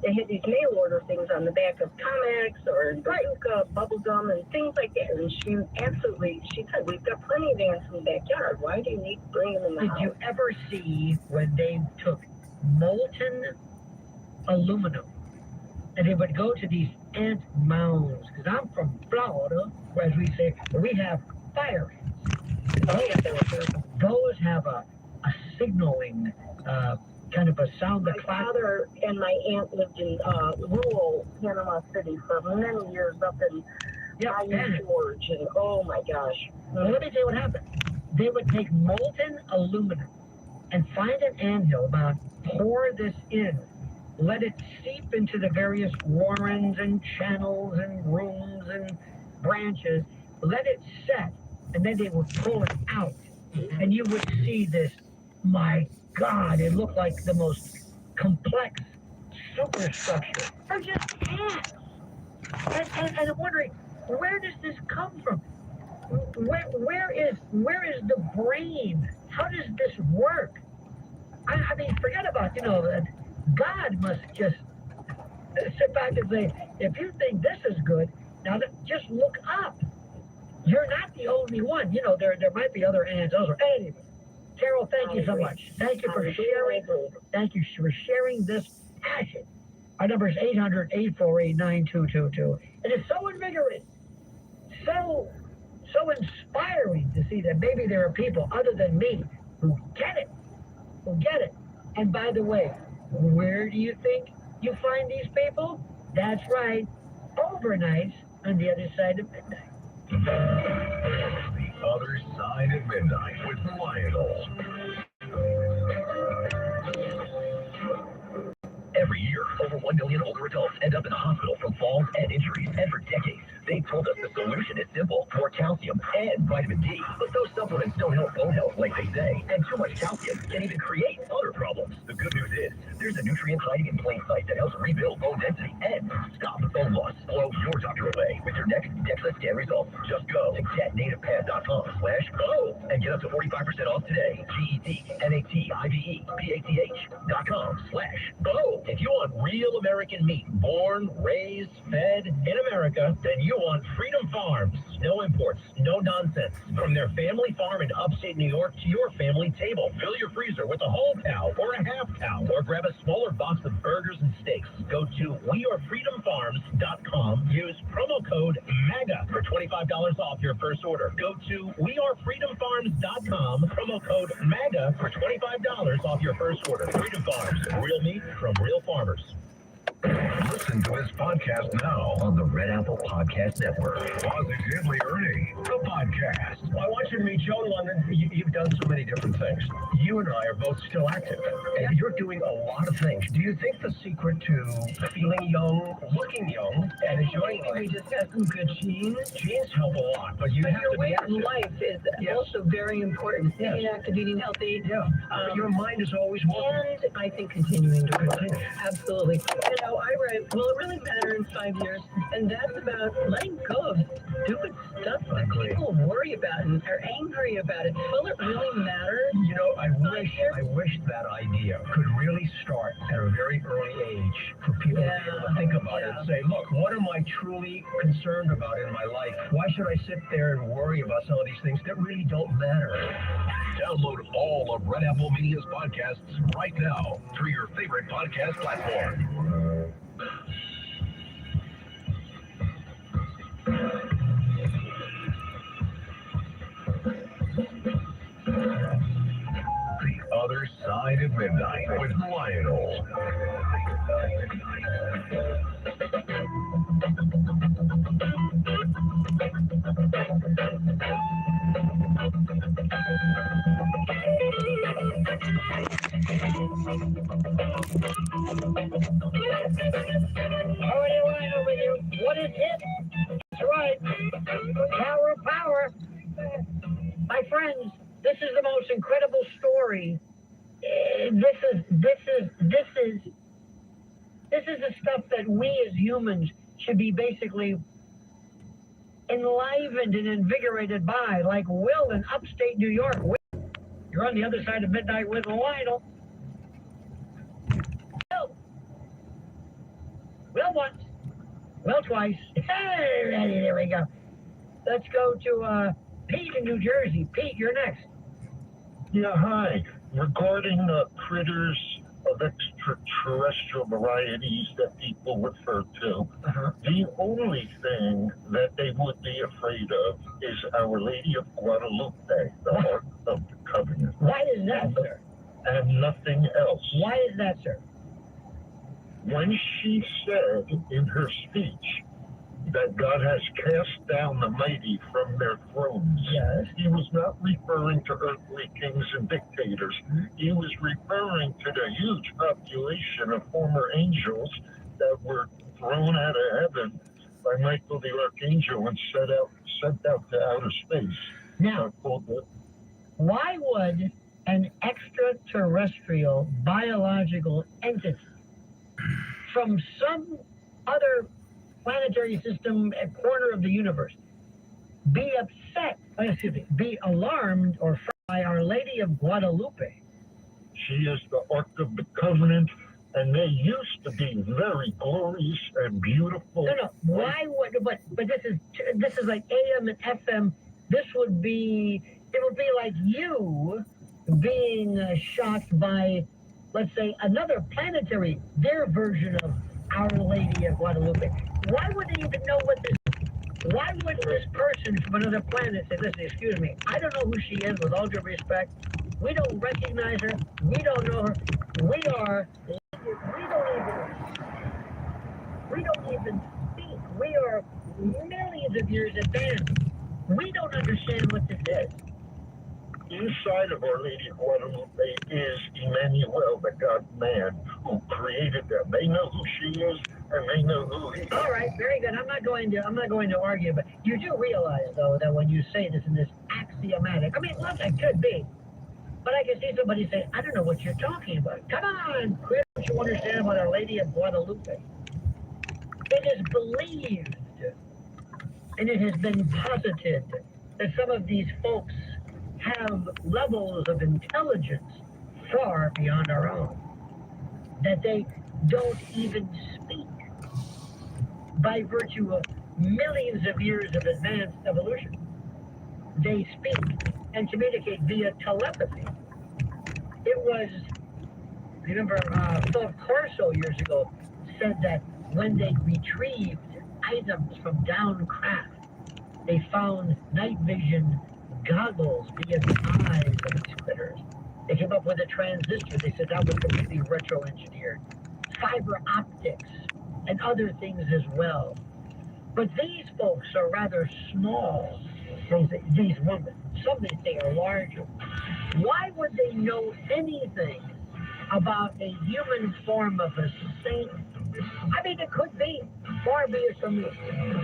they had these mail order things on the back of comics or bazooka, bubble gum, and things like that. And she said, we've got plenty of ants in the backyard. Why do you need to bring them in the house? Did you ever see when they took molten aluminum and they would go to these ant mounds? Because I'm from Florida, where, as we say, we have fire ants. Those have a signaling kind of a sound. My father and my aunt lived in rural Panama City for many years up in George, and oh my gosh. Well, let me tell you what happened. They would take molten aluminum and find an anthill mound, pour this in, let it seep into the various warrens and channels and rooms and branches, let it set, and then they would pull it out. And you would see this, my God, it looked like the most complex superstructure. They're just ants. And I'm wondering, where does this come from? Where is the brain? How does this work? I mean, forget about, God must just sit back and say, if you think this is good, now just look up. You're not the only one. There might be other ants. Anyway, Carol, thank you so much. Thank you for sharing. Thank you for sharing this passion. Our number is 800-848-9222. And it's so invigorating, so inspiring to see that maybe there are people other than me who get it. And by the way, where do you think you find these people? That's right, overnights on the other side of midnight. The Other Side of Midnight with Lionel. Every year, over 1 million older adults end up in the hospital from falls and injuries. And for decades, they told us the solution is simple: more calcium and vitamin D. But those supplements don't help bone health like they say. And too much calcium can even create other problems. The good news is, there's a nutrient hiding in plain sight that helps rebuild bone density and stop bone loss. Blow your doctor away with your next DEXA scan results. Just go to getnativepath.com/go and get up to 45% off today. GETNATIVEPATH.com/go. If you want real American meat, born, raised, fed in America, then you want Freedom Farms. No imports, no nonsense. From their family farm in upstate New York to your family table. Fill your freezer with a whole cow or a half cow, or grab a smaller box of burgers and steaks. Go to wearefreedomfarms.com. Use promo code MAGA for $25 off your first order. Go to wearefreedomfarms.com. Promo code MAGA for $25 off your first order. Freedom Farms, real meat from real farmers. Listen to this podcast now on the Red Apple Podcast Network. Positively Ernie, the podcast. Well, I want you to meet Joe in London. You've done so many different things. You and I are both still active, and you're doing a lot of things. Do you think the secret to feeling young, looking young, and enjoying life? We just got some good genes. Genes help a lot, but you have to be active. Your way of life is also very important. Staying active, eating healthy. Yeah, but your mind is always working. And I think continuing to grow. Absolutely. I write, will it really matter in 5 years? And that's about letting go of stupid stuff that people worry about and are angry about it. Will it really matter? I wish that idea could really start at a very early age for people to be able to think about it and say, look, what am I truly concerned about in my life? Why should I sit there and worry about some of these things that really don't matter? Download all of Red Apple Media's podcasts right now through your favorite podcast platform. The Other Side of Midnight with Lionel. Alright, over here. What is it? That's right. Tower of Power. My friends, this is the most incredible story. This is the stuff that we as humans should be basically enlivened and invigorated by, like Will in upstate New York. Will, you're on the other side of midnight with Lionel. Will. Well, once. Well, twice. Hey, ready, there we go. Let's go to Pete in New Jersey. Pete, you're next. Yeah, hi. Regarding critters of extraterrestrial varieties that people refer to, the only thing that they would be afraid of is Our Lady of Guadalupe, the Ark of the Covenant. Why is that, sir? And nothing else. Why is that, sir? When she said in her speech that God has cast down the mighty from their thrones, Yes. he was not referring to earthly kings and dictators. He was referring to the huge population of former angels that were thrown out of heaven by Michael the Archangel and sent out to outer space. Now, why would an extraterrestrial biological entity from some other planetary system, a corner of the universe, be be alarmed or frightened by Our Lady of Guadalupe? She is the Ark of the Covenant, and they used to be very glorious and beautiful. No. Why would? But this is like AM and FM. It would be like you being shocked by, let's say, another planetary, their version of Our Lady of Guadalupe. Why would they even know what this? Why would this person from another planet say, listen, excuse me, I don't know who she is, with all due respect. We don't recognize her. We don't know her. We don't even speak. We are millions of years advanced. We don't understand what this is. Inside of Our Lady of Guadalupe is Emmanuel, the God-man, who created them. They know who she is, and they know who he is. All right, very good. I'm not going to argue, but you do realize, though, that when you say this in this axiomatic, I mean, look, it could be, but I can see somebody say, I don't know what you're talking about. Come on, Chris, what you understand about Our Lady of Guadalupe? It is believed, and it has been posited, that some of these folks have levels of intelligence far beyond our own, that they don't even speak by virtue of millions of years of advanced evolution. They speak and communicate via telepathy. It was, remember, Philip Corso years ago said that when they retrieved items from down craft, they found night vision goggles via the eyes of these critters. They came up with a transistor. They said that was completely retro-engineered. Fiber optics and other things as well. But these folks are rather small. These women, some they say are larger. Why would they know anything about a human form of a saint? I mean, it could be. Far be it from me.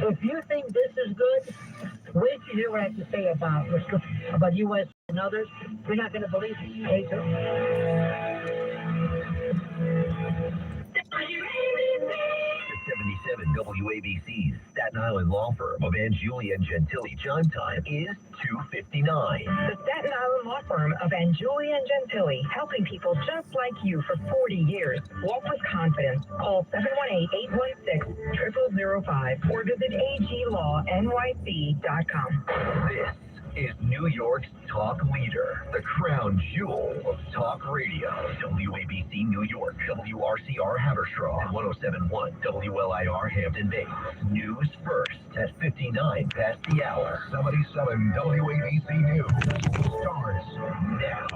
If you think this is good, wait to hear what I have to say about U.S. and others. You're not going to believe it. Hey, so. 77 WABC's Staten Island law firm of Angiuli and Gentili chime time is 2:59. The Staten Island law firm of Angiuli and Gentili, helping people just like you for 40 years. Walk with confidence. Call 718-816-0005 or visit aglawnyc.com. This is New York's talk leader, the crown jewel of talk radio. WABC New York, WRCR Haverstraw, and 107.1 WLIR Hampton Bays. News first at 59 past the hour. 77 WABC News starts now.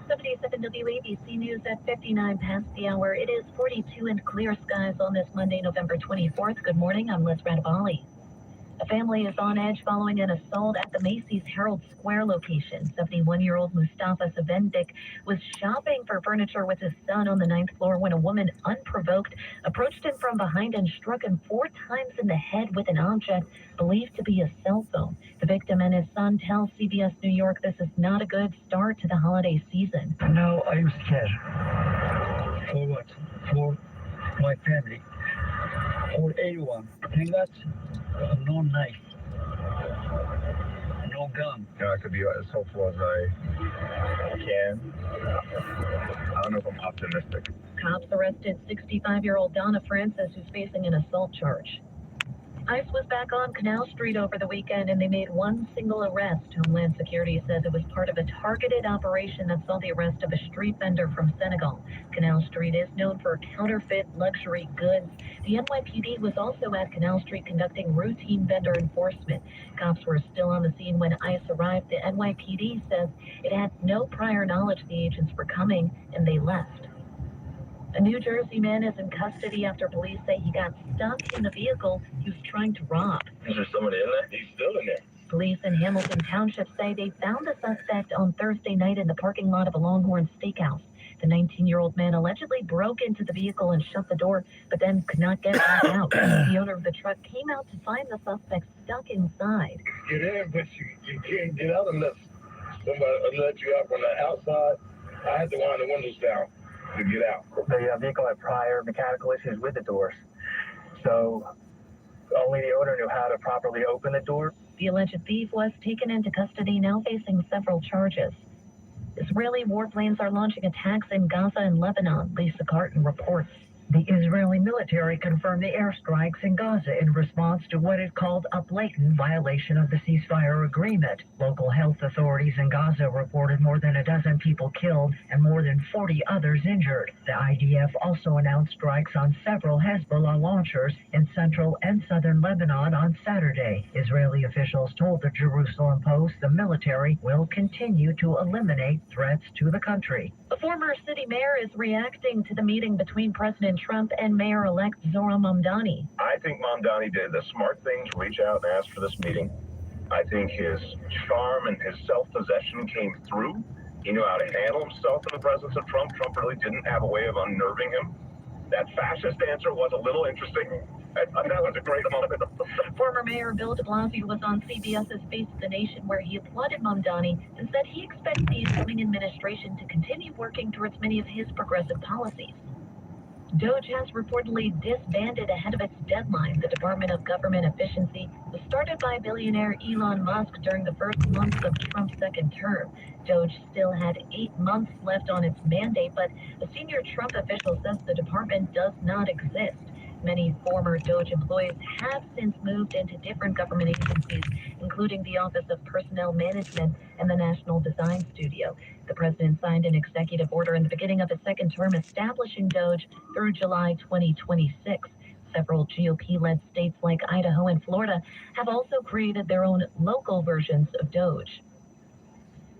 77 WABC News at 59 past the hour. It is 42 and clear skies on this Monday, November 24th. Good morning. I'm Liz Radabali. A family is on edge following an assault at the Macy's Herald Square location. 71-year-old Mustafa Savendik was shopping for furniture with his son on the 9th floor when a woman, unprovoked, approached him from behind and struck him 4 times in the head with an object believed to be a cell phone. The victim and his son tell CBS New York this is not a good start to the holiday season. Now I'm scared. For what? For my family. For everyone. Thank God. No knife, no little gun. I could be as hopeful as I can. I don't know if I'm optimistic. Cops arrested 65-year-old Donna Francis, who's facing an assault charge. ICE was back on Canal Street over the weekend, and they made one single arrest. Homeland Security says it was part of a targeted operation that saw the arrest of a street vendor from Senegal. Canal Street is known for counterfeit luxury goods. The NYPD was also at Canal Street conducting routine vendor enforcement. Cops were still on the scene when ICE arrived. The NYPD says it had no prior knowledge the agents were coming, and they left. A New Jersey man is in custody after police say he got stuck in the vehicle he was trying to rob. Is there somebody in there? He's still in there. Police in Hamilton Township say they found the suspect on Thursday night in the parking lot of a Longhorn Steakhouse. The 19-year-old man allegedly broke into the vehicle and shut the door, but then could not get back out. The owner of the truck came out to find the suspect stuck inside. Get in, but you can't get out unless somebody let you out from the outside. I had to wind the windows down to get out. The vehicle had prior mechanical issues with the doors, so only the owner knew how to properly open the door. The alleged thief was taken into custody, now facing several charges. Israeli warplanes are launching attacks in Gaza and Lebanon. Lisa Carton reports. The Israeli military confirmed the airstrikes in Gaza in response to what it called a blatant violation of the ceasefire agreement. Local health authorities in Gaza reported more than a dozen people killed and more than 40 others injured. The IDF also announced strikes on several Hezbollah launchers in central and southern Lebanon on Saturday. Israeli officials told the Jerusalem Post the military will continue to eliminate threats to the country. A former city mayor is reacting to the meeting between President Trump and Mayor-elect Zohran Mamdani. I think Mamdani did the smart thing to reach out and ask for this meeting. I think his charm and his self-possession came through. He knew how to handle himself in the presence of Trump. Trump really didn't have a way of unnerving him. That fascist answer was a little interesting. That was a great moment. Former Mayor Bill de Blasio was on CBS's Face the Nation, where he applauded Mamdani and said he expects the incoming administration to continue working towards many of his progressive policies. Doge has reportedly disbanded ahead of its deadline. The Department of Government Efficiency was started by billionaire Elon Musk during the first months of Trump's second term. Doge still had 8 months left on its mandate, but a senior Trump official says the department does not exist. Many former Doge employees have since moved into different government agencies, including the Office of Personnel Management and the National Design Studio. The president signed an executive order in the beginning of his second term establishing Doge through July 2026. Several GOP-led states like Idaho and Florida have also created their own local versions of Doge.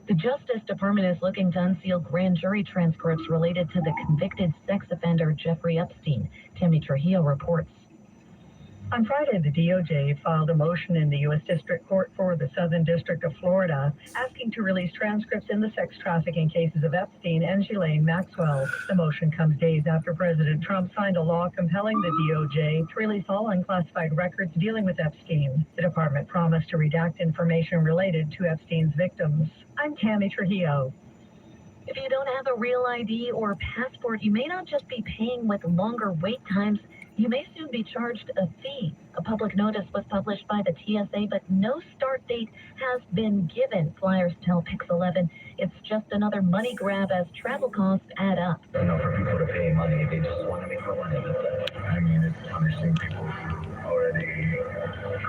The Justice Department is looking to unseal grand jury transcripts related to the convicted sex offender Jeffrey Epstein. Tammy Trujillo reports. On Friday, the DOJ filed a motion in the U.S. District Court for the Southern District of Florida, asking to release transcripts in the sex trafficking cases of Epstein and Ghislaine Maxwell. The motion comes days after President Trump signed a law compelling the DOJ to release all unclassified records dealing with Epstein. The department promised to redact information related to Epstein's victims. I'm Tammy Trujillo. If you don't have a real ID or passport, you may not just be paying with longer wait times. You may soon be charged a fee. A public notice was published by the TSA, but no start date has been given. Flyers tell Pix 11 it's just another money grab as travel costs add up. I know for people to pay money, they just want to make more money. I mean, it's punishing people who already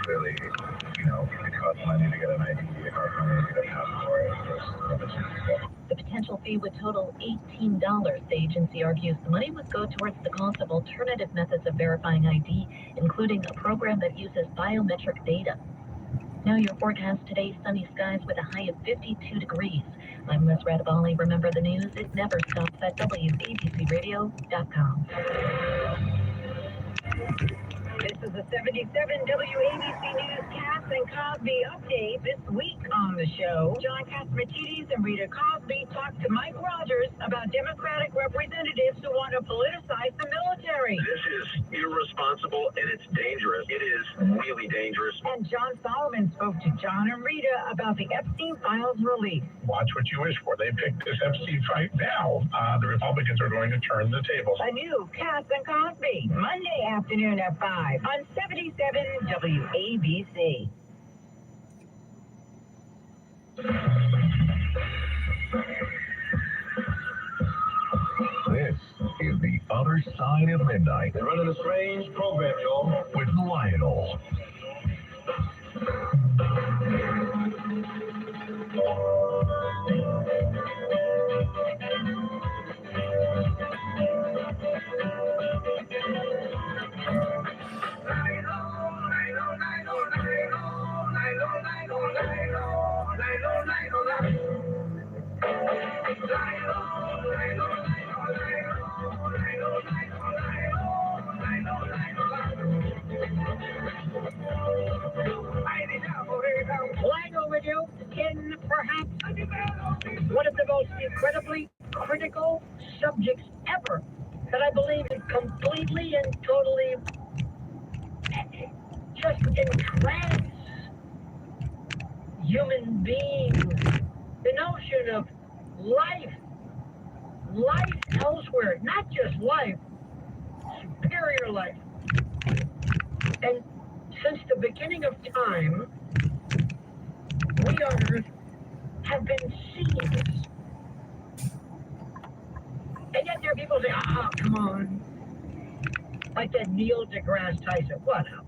clearly, it costs money to get an ID, it costs money to get a passport. The potential fee would total $18. The agency argues the money would go towards the cost of alternative methods of verifying ID, including a program that uses biometric data. Now your forecast today, sunny skies with a high of 52 degrees. I'm Liz Radabali. Remember, the news, it never stops at WABCRadio.com. This is a 77 WABC News Cass and Cosby update. This week on the show, John Catsimatidis and Rita Cosby talked to Mike Rogers about Democratic representatives who want to politicize the military. This is irresponsible and it's dangerous. It is really dangerous. And John Solomon spoke to John and Rita about the Epstein files release. Watch what you wish for. They picked this Epstein fight now. The Republicans are going to turn the tables. A new Cass and Cosby, Monday afternoon at 5 on 77 WABC. This is the other side of midnight. They're running a strange program, y'all. With Lionel. Lionel with you in perhaps one of the most incredibly critical subjects ever that I believe is completely and totally just entrance human beings. The notion of life elsewhere, not just life, superior life. And since the beginning of time, we on Earth have been seeing this. And yet there are people who say, come on. Like that Neil deGrasse Tyson. What a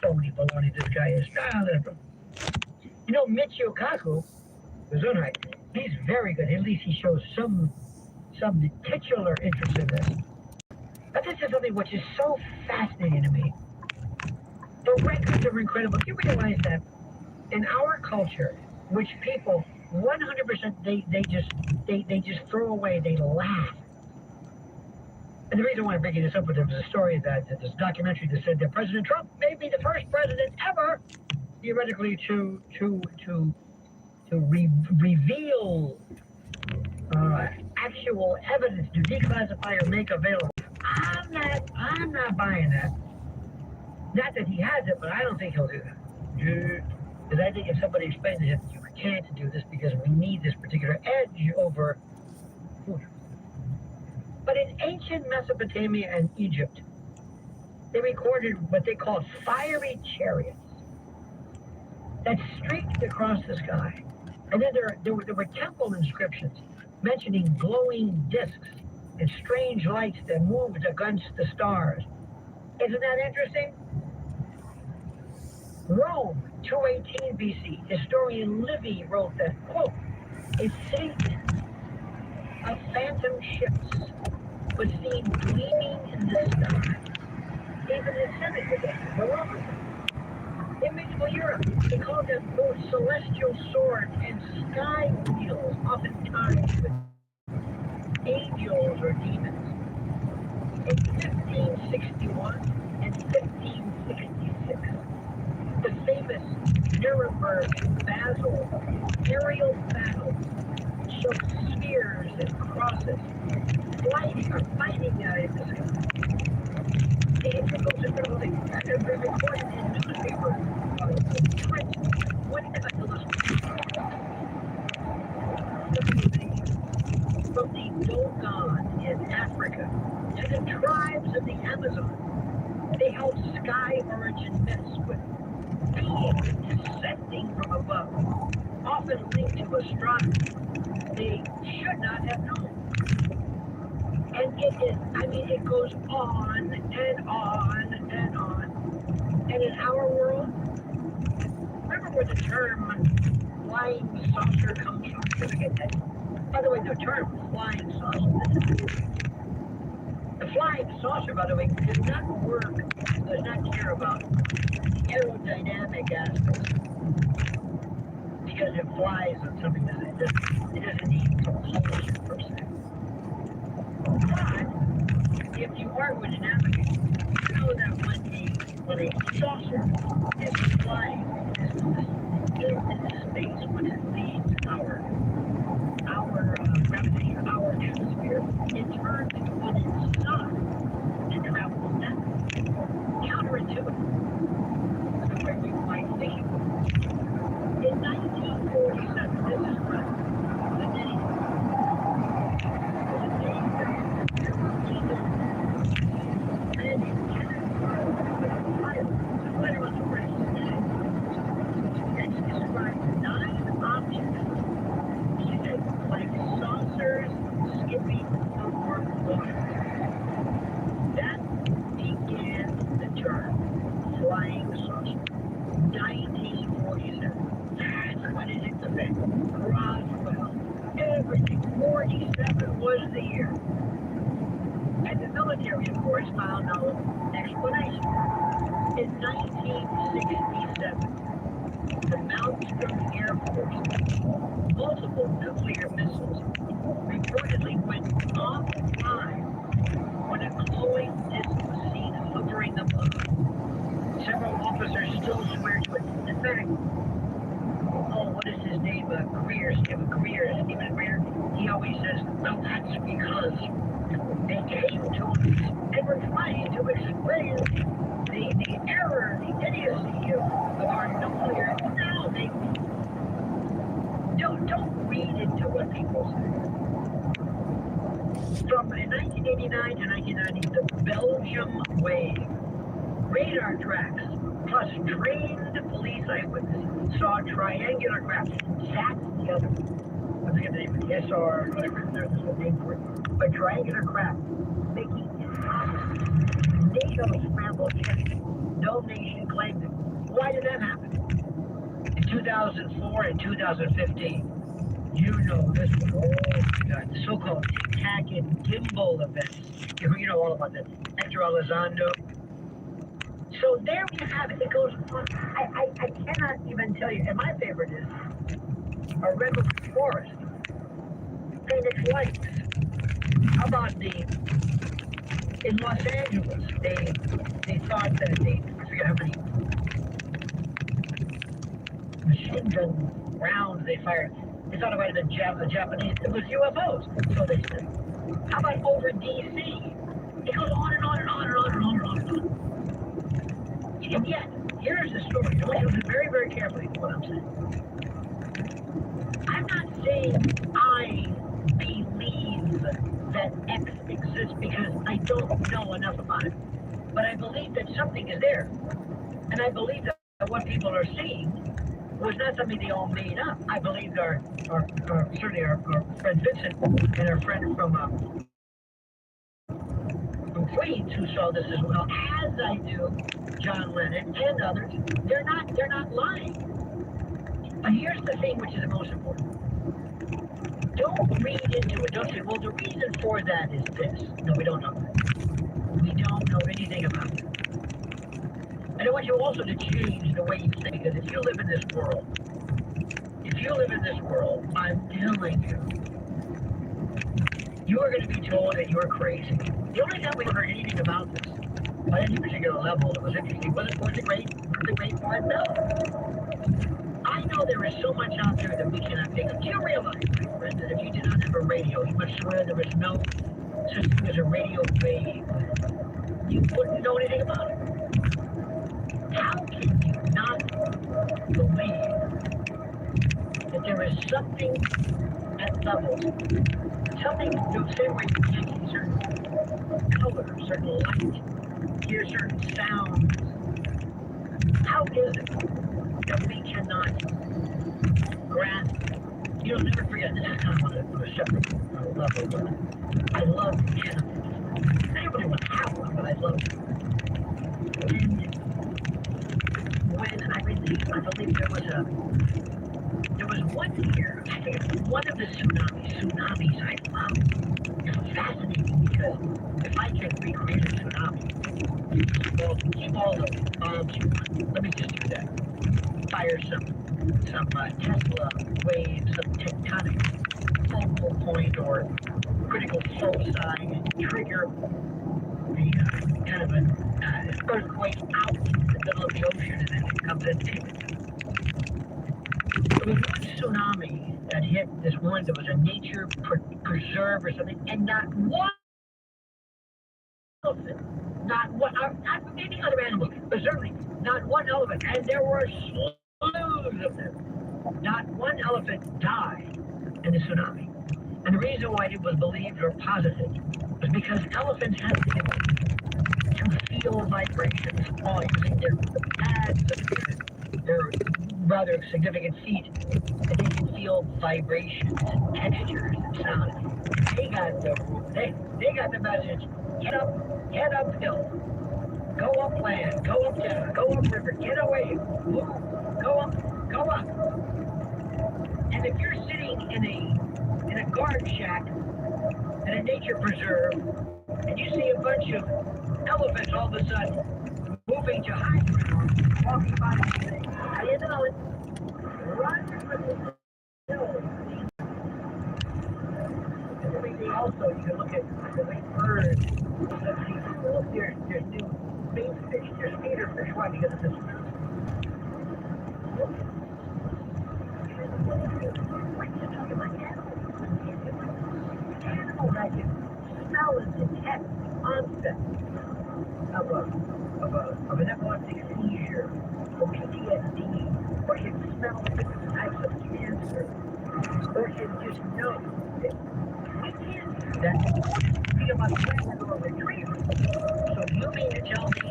phony baloney this guy is. You know, Michio Kaku, he's very good. At least he shows some titular interest in this. But this is something which is so fascinating to me. The records are incredible. You realize that in our culture, which people 100% they just throw away, they laugh. And the reason why I'm bringing this up with them is a story that this documentary that said that President Trump may be the first president ever, theoretically, to reveal actual evidence, to declassify or make available. I'm not buying that. Not that he has it, but I don't think he'll do that. Because I think if somebody explains to him, you can't do this because we need this particular edge over. But in ancient Mesopotamia and Egypt, they recorded what they called fiery chariots that streaked across the sky. And then there were temple inscriptions mentioning glowing discs and strange lights that moved against the stars. Isn't that interesting? Rome, 218 BC, historian Livy wrote that, quote, a fleet of phantom ships was seen gleaming in the sky. Even the Senate today, Rome. In medieval Europe, they called them both celestial swords and sky wheels, oftentimes with angels or demons. In 1561 and 1566, the famous Nuremberg and Basel aerial battles showed spheres and crosses fighting in the sky. The integral difficulty have been recorded in newspapers print woodcut from the Dogon in Africa to the tribes of the Amazon. They held sky origin myths with beings descending from above, often linked to astronomy they should not have known. And it goes on and on and on. And in our world, remember where the term flying saucer comes from? By the way, the term flying saucer, the flying saucer, by the way, does not care about aerodynamic aspects. Because it flies on something that it doesn't need propulsion per se. But if you are going to navigate, you know that when a saucer is flying in space, when it leaves our gravity, our atmosphere, it turns on its side and travels down. Counterintuitive. The way we might think. In 1947, this is right. The day objects feet of warm water. That began the term flying saucer. 1947. That's when it hit the fan. Roswell. Everything. 47 was the year. And the military, of course, found no explanation. In 1967, the Malmstrom Air Force, multiple nuclear missiles reportedly went offline when a glowing disc was seen hovering above. Several officers still swear to it. In fact, what is his name? Stephen Greer. He always says, well, that's because they came to us and were trying to explain the error, the idiocy of our nuclear. Now they don't read into what people say. From 1989 to 1990, the Belgium wave, radar tracks, plus trained police eyewitnesses saw triangular craft. That's the other. I forget the name of the SR, whatever there's a name for it. A triangular craft making NATO scrambled checks. No nation claimed it. Why did that happen? In 2004 and 2015, you know this one. Oh, God, the so-called tic-tac and gimbal events. You know all about that. Hector Elizondo. So there we have it. It goes on. I cannot even tell you. And my favorite is a redwood forest. Phoenix Lights. How about in Los Angeles, they thought that I forget how many machine gun rounds they fired. They thought it might have been Japanese. It was UFOs, so they said. How about over D.C.? It goes on and on and on and on and on and on and on. And yet, here's the story. I want you to listen very, very carefully to what I'm saying. I'm not saying I believe that X exists because I don't know enough about it. But I believe that something is there. And I believe that what people are seeing was not something they all made up. I believe certainly our friend Vincent and our friend from Queens who saw this as well, as I do John Lennon and others. They're not lying. But here's the thing which is the most important. Don't read into it. Don't say, well, the reason for that is this. No, we don't know that. We don't know anything about it. And I want you also to change the way you think, because if you live in this world, I'm telling you, you are going to be told that you're crazy. The only time we heard anything about this, at any particular level, that was interesting, was the great part? No. I know there is so much out there that we cannot pick up. Do you realize, my friend, that if you did not have a radio, you would swear there was no such thing as a radio wave? You wouldn't know anything about it. How can you not believe that there is something at levels, something the same way you can see certain color, certain light, hear certain sounds? How is it that we cannot grasp? You'll never forget, this is kind of on a separate level, but I love animals. I don't really want to have one, but I love them. And when I believe there was one year, I think one of the tsunamis I found fascinating, because if I can recreate a tsunami, keep all the bombs you want. Let me just do that. Fire some Tesla waves, some tectonic focal point or critical foci, and trigger the kind of an earthquake out in the middle of the ocean, and then it comes in. There was one tsunami that hit this one. There was a nature preserve or something, and not one elephant, maybe other animals, but certainly not one elephant, and there were slews of them. Not one elephant died in the tsunami. And the reason why it was believed or posited was because elephants have the ability to feel vibrations while using their pads, their rather significant feet, that they can feel vibrations and textures and sound. They got They got the message. Head uphill. Go upland, go up down, go upriver, get away, move, go up. And if you're sitting in a guard shack in a nature preserve, and you see a bunch of elephants all of a sudden moving to high ground, walking by the thing, how do you know it? Run for the hills. Also, you can look at the way birds. There's new bait fish, there's feeder fish. Why? Because it's a animal that can smell and detect onset of an epileptic seizure or PTSD, or can smell different types of cancer, or can just know. We can't do that. Think about a Labrador retriever. So you mean to tell me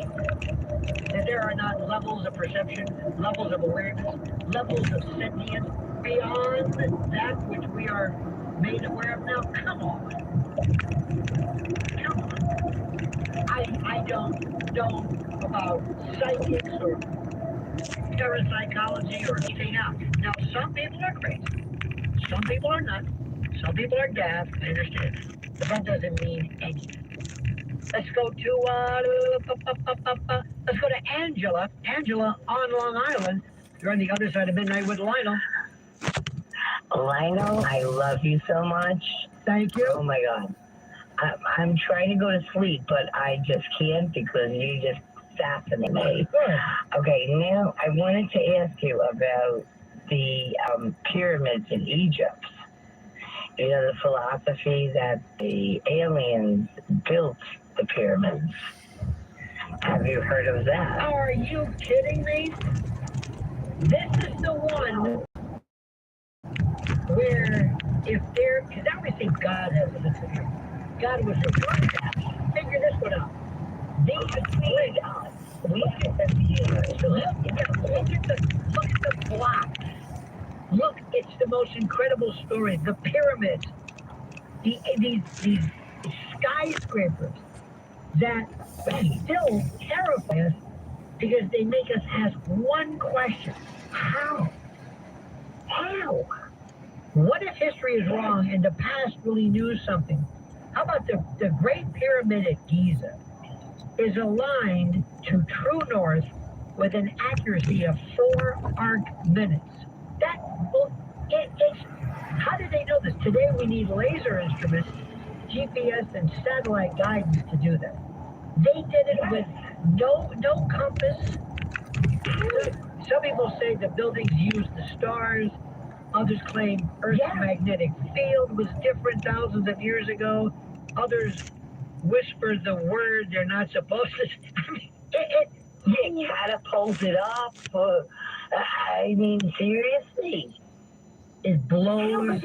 that there are not levels of perception, levels of awareness, levels of sentience beyond that which we are made aware of now? Come on. I don't know about psychics or parapsychology or anything else. Now, some people are crazy. Some people are not. Some people are daft. I understand. But that doesn't mean anything. Let's go to Angela. Angela on Long Island. You're on the other side of midnight with Lionel. Lionel, I love you so much. Thank you. Oh my God. I'm trying to go to sleep, but I just can't because you just fascinate me. Okay, now I wanted to ask you about the pyramids in Egypt. You know, the philosophy that the aliens built the pyramids. Have you heard of that? Are you kidding me? This is the one where if there, because I always think God has a sense of humor. God was referring to that. Figure this one out. These three gods, we get the humor. So look at the blocks. Look, it's the most incredible story. The pyramids, these skyscrapers that still terrify us because they make us ask one question: how? How? What if history is wrong and the past really knew something? How about the Great Pyramid at Giza is aligned to true north with an accuracy of 4 arc minutes? It's how did they know this? Today we need laser instruments, GPS, and satellite guidance to do that. They did it with no compass. Some people say the buildings used the stars. Others claim Earth's magnetic field was different thousands of years ago. Others whisper the word they're not supposed to. I mean, it catapults it up. I mean, seriously. It blows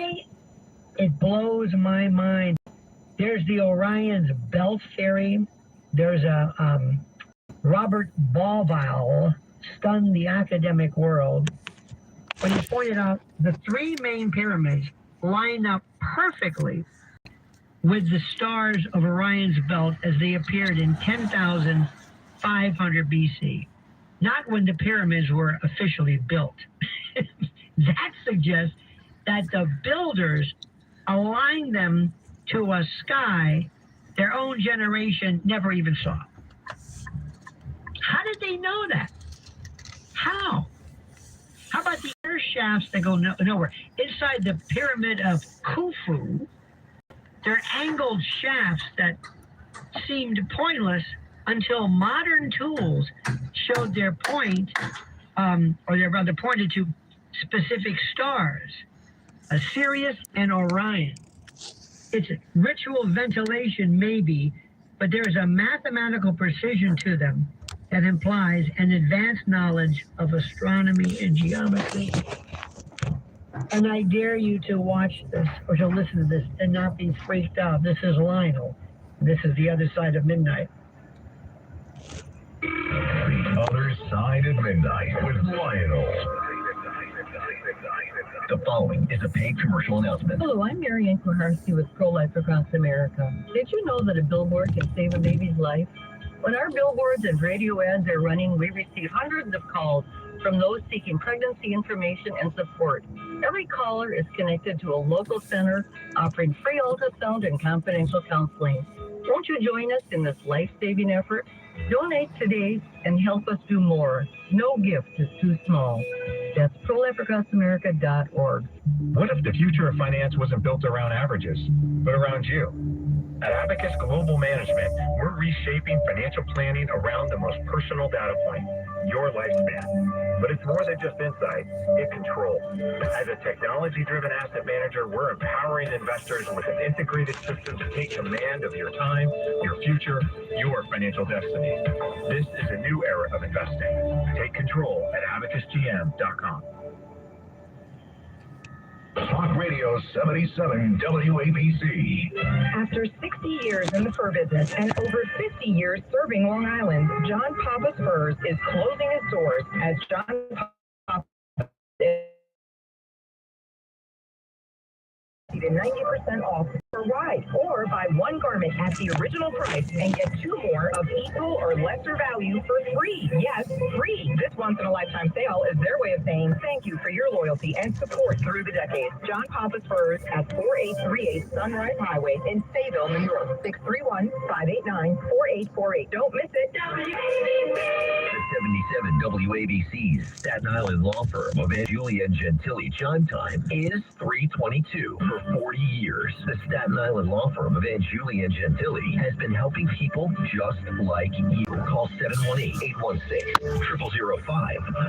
my mind. There's the Orion's Belt Theory. There's a Robert Bauval stunned the academic world when he pointed out the 3 main pyramids line up perfectly with the stars of Orion's belt as they appeared in 10,500 BC, not when the pyramids were officially built. That suggests that the builders aligned them to a sky their own generation never even saw. How did they know that? How? How about the air shafts that go nowhere? Inside the pyramid of Khufu, there are angled shafts that seemed pointless until modern tools showed their point, or they're rather pointed to specific stars, Sirius and Orion. It's ritual ventilation, maybe, but there's a mathematical precision to them that implies an advanced knowledge of astronomy and geometry. And I dare you to watch this or to listen to this and not be freaked out. This is Lionel. This is the other side of midnight. The Other Side of Midnight with Lionel. The following is a paid commercial announcement. Hello, I'm Mary Ann Kuharski with Pro-Life Across America. Did you know that a billboard can save a baby's life? When our billboards and radio ads are running, we receive hundreds of calls from those seeking pregnancy information and support. Every caller is connected to a local center offering free ultrasound and confidential counseling. Won't you join us in this life-saving effort? Donate today and help us do more. No gift is too small. That's prolifeacrossamerica.org. What if the future of finance wasn't built around averages, but around you? At Abacus Global Management, we're reshaping financial planning around the most personal data point, your lifespan. But it's more than just insight, it's control. As a technology-driven asset manager, we're empowering investors with an integrated system to take command of your time, your future, your financial destiny. This is a new era of investing. Take control at abacusgm.com. Talk Radio 77 WABC. After 60 years in the fur business and over 50 years serving Long Island, John Papa's Furs is closing its doors as John Papa is 90% off per ride, or buy one garment at the original price and get two more of equal or lesser value for free. Yes, free. This once-in-a-lifetime sale is their way of saying thank you for your loyalty and support through the decades. John Papa's Furs at 4838 Sunrise Highway in Sayville, New York. 631-589-4848. Don't miss it. 77 WABC's Staten Island law firm of Julia Gentili chime time is 3:22. For 40 years, the Staten Island law firm of Julia Gentili has been helping people just like you. Call 718-816-0005.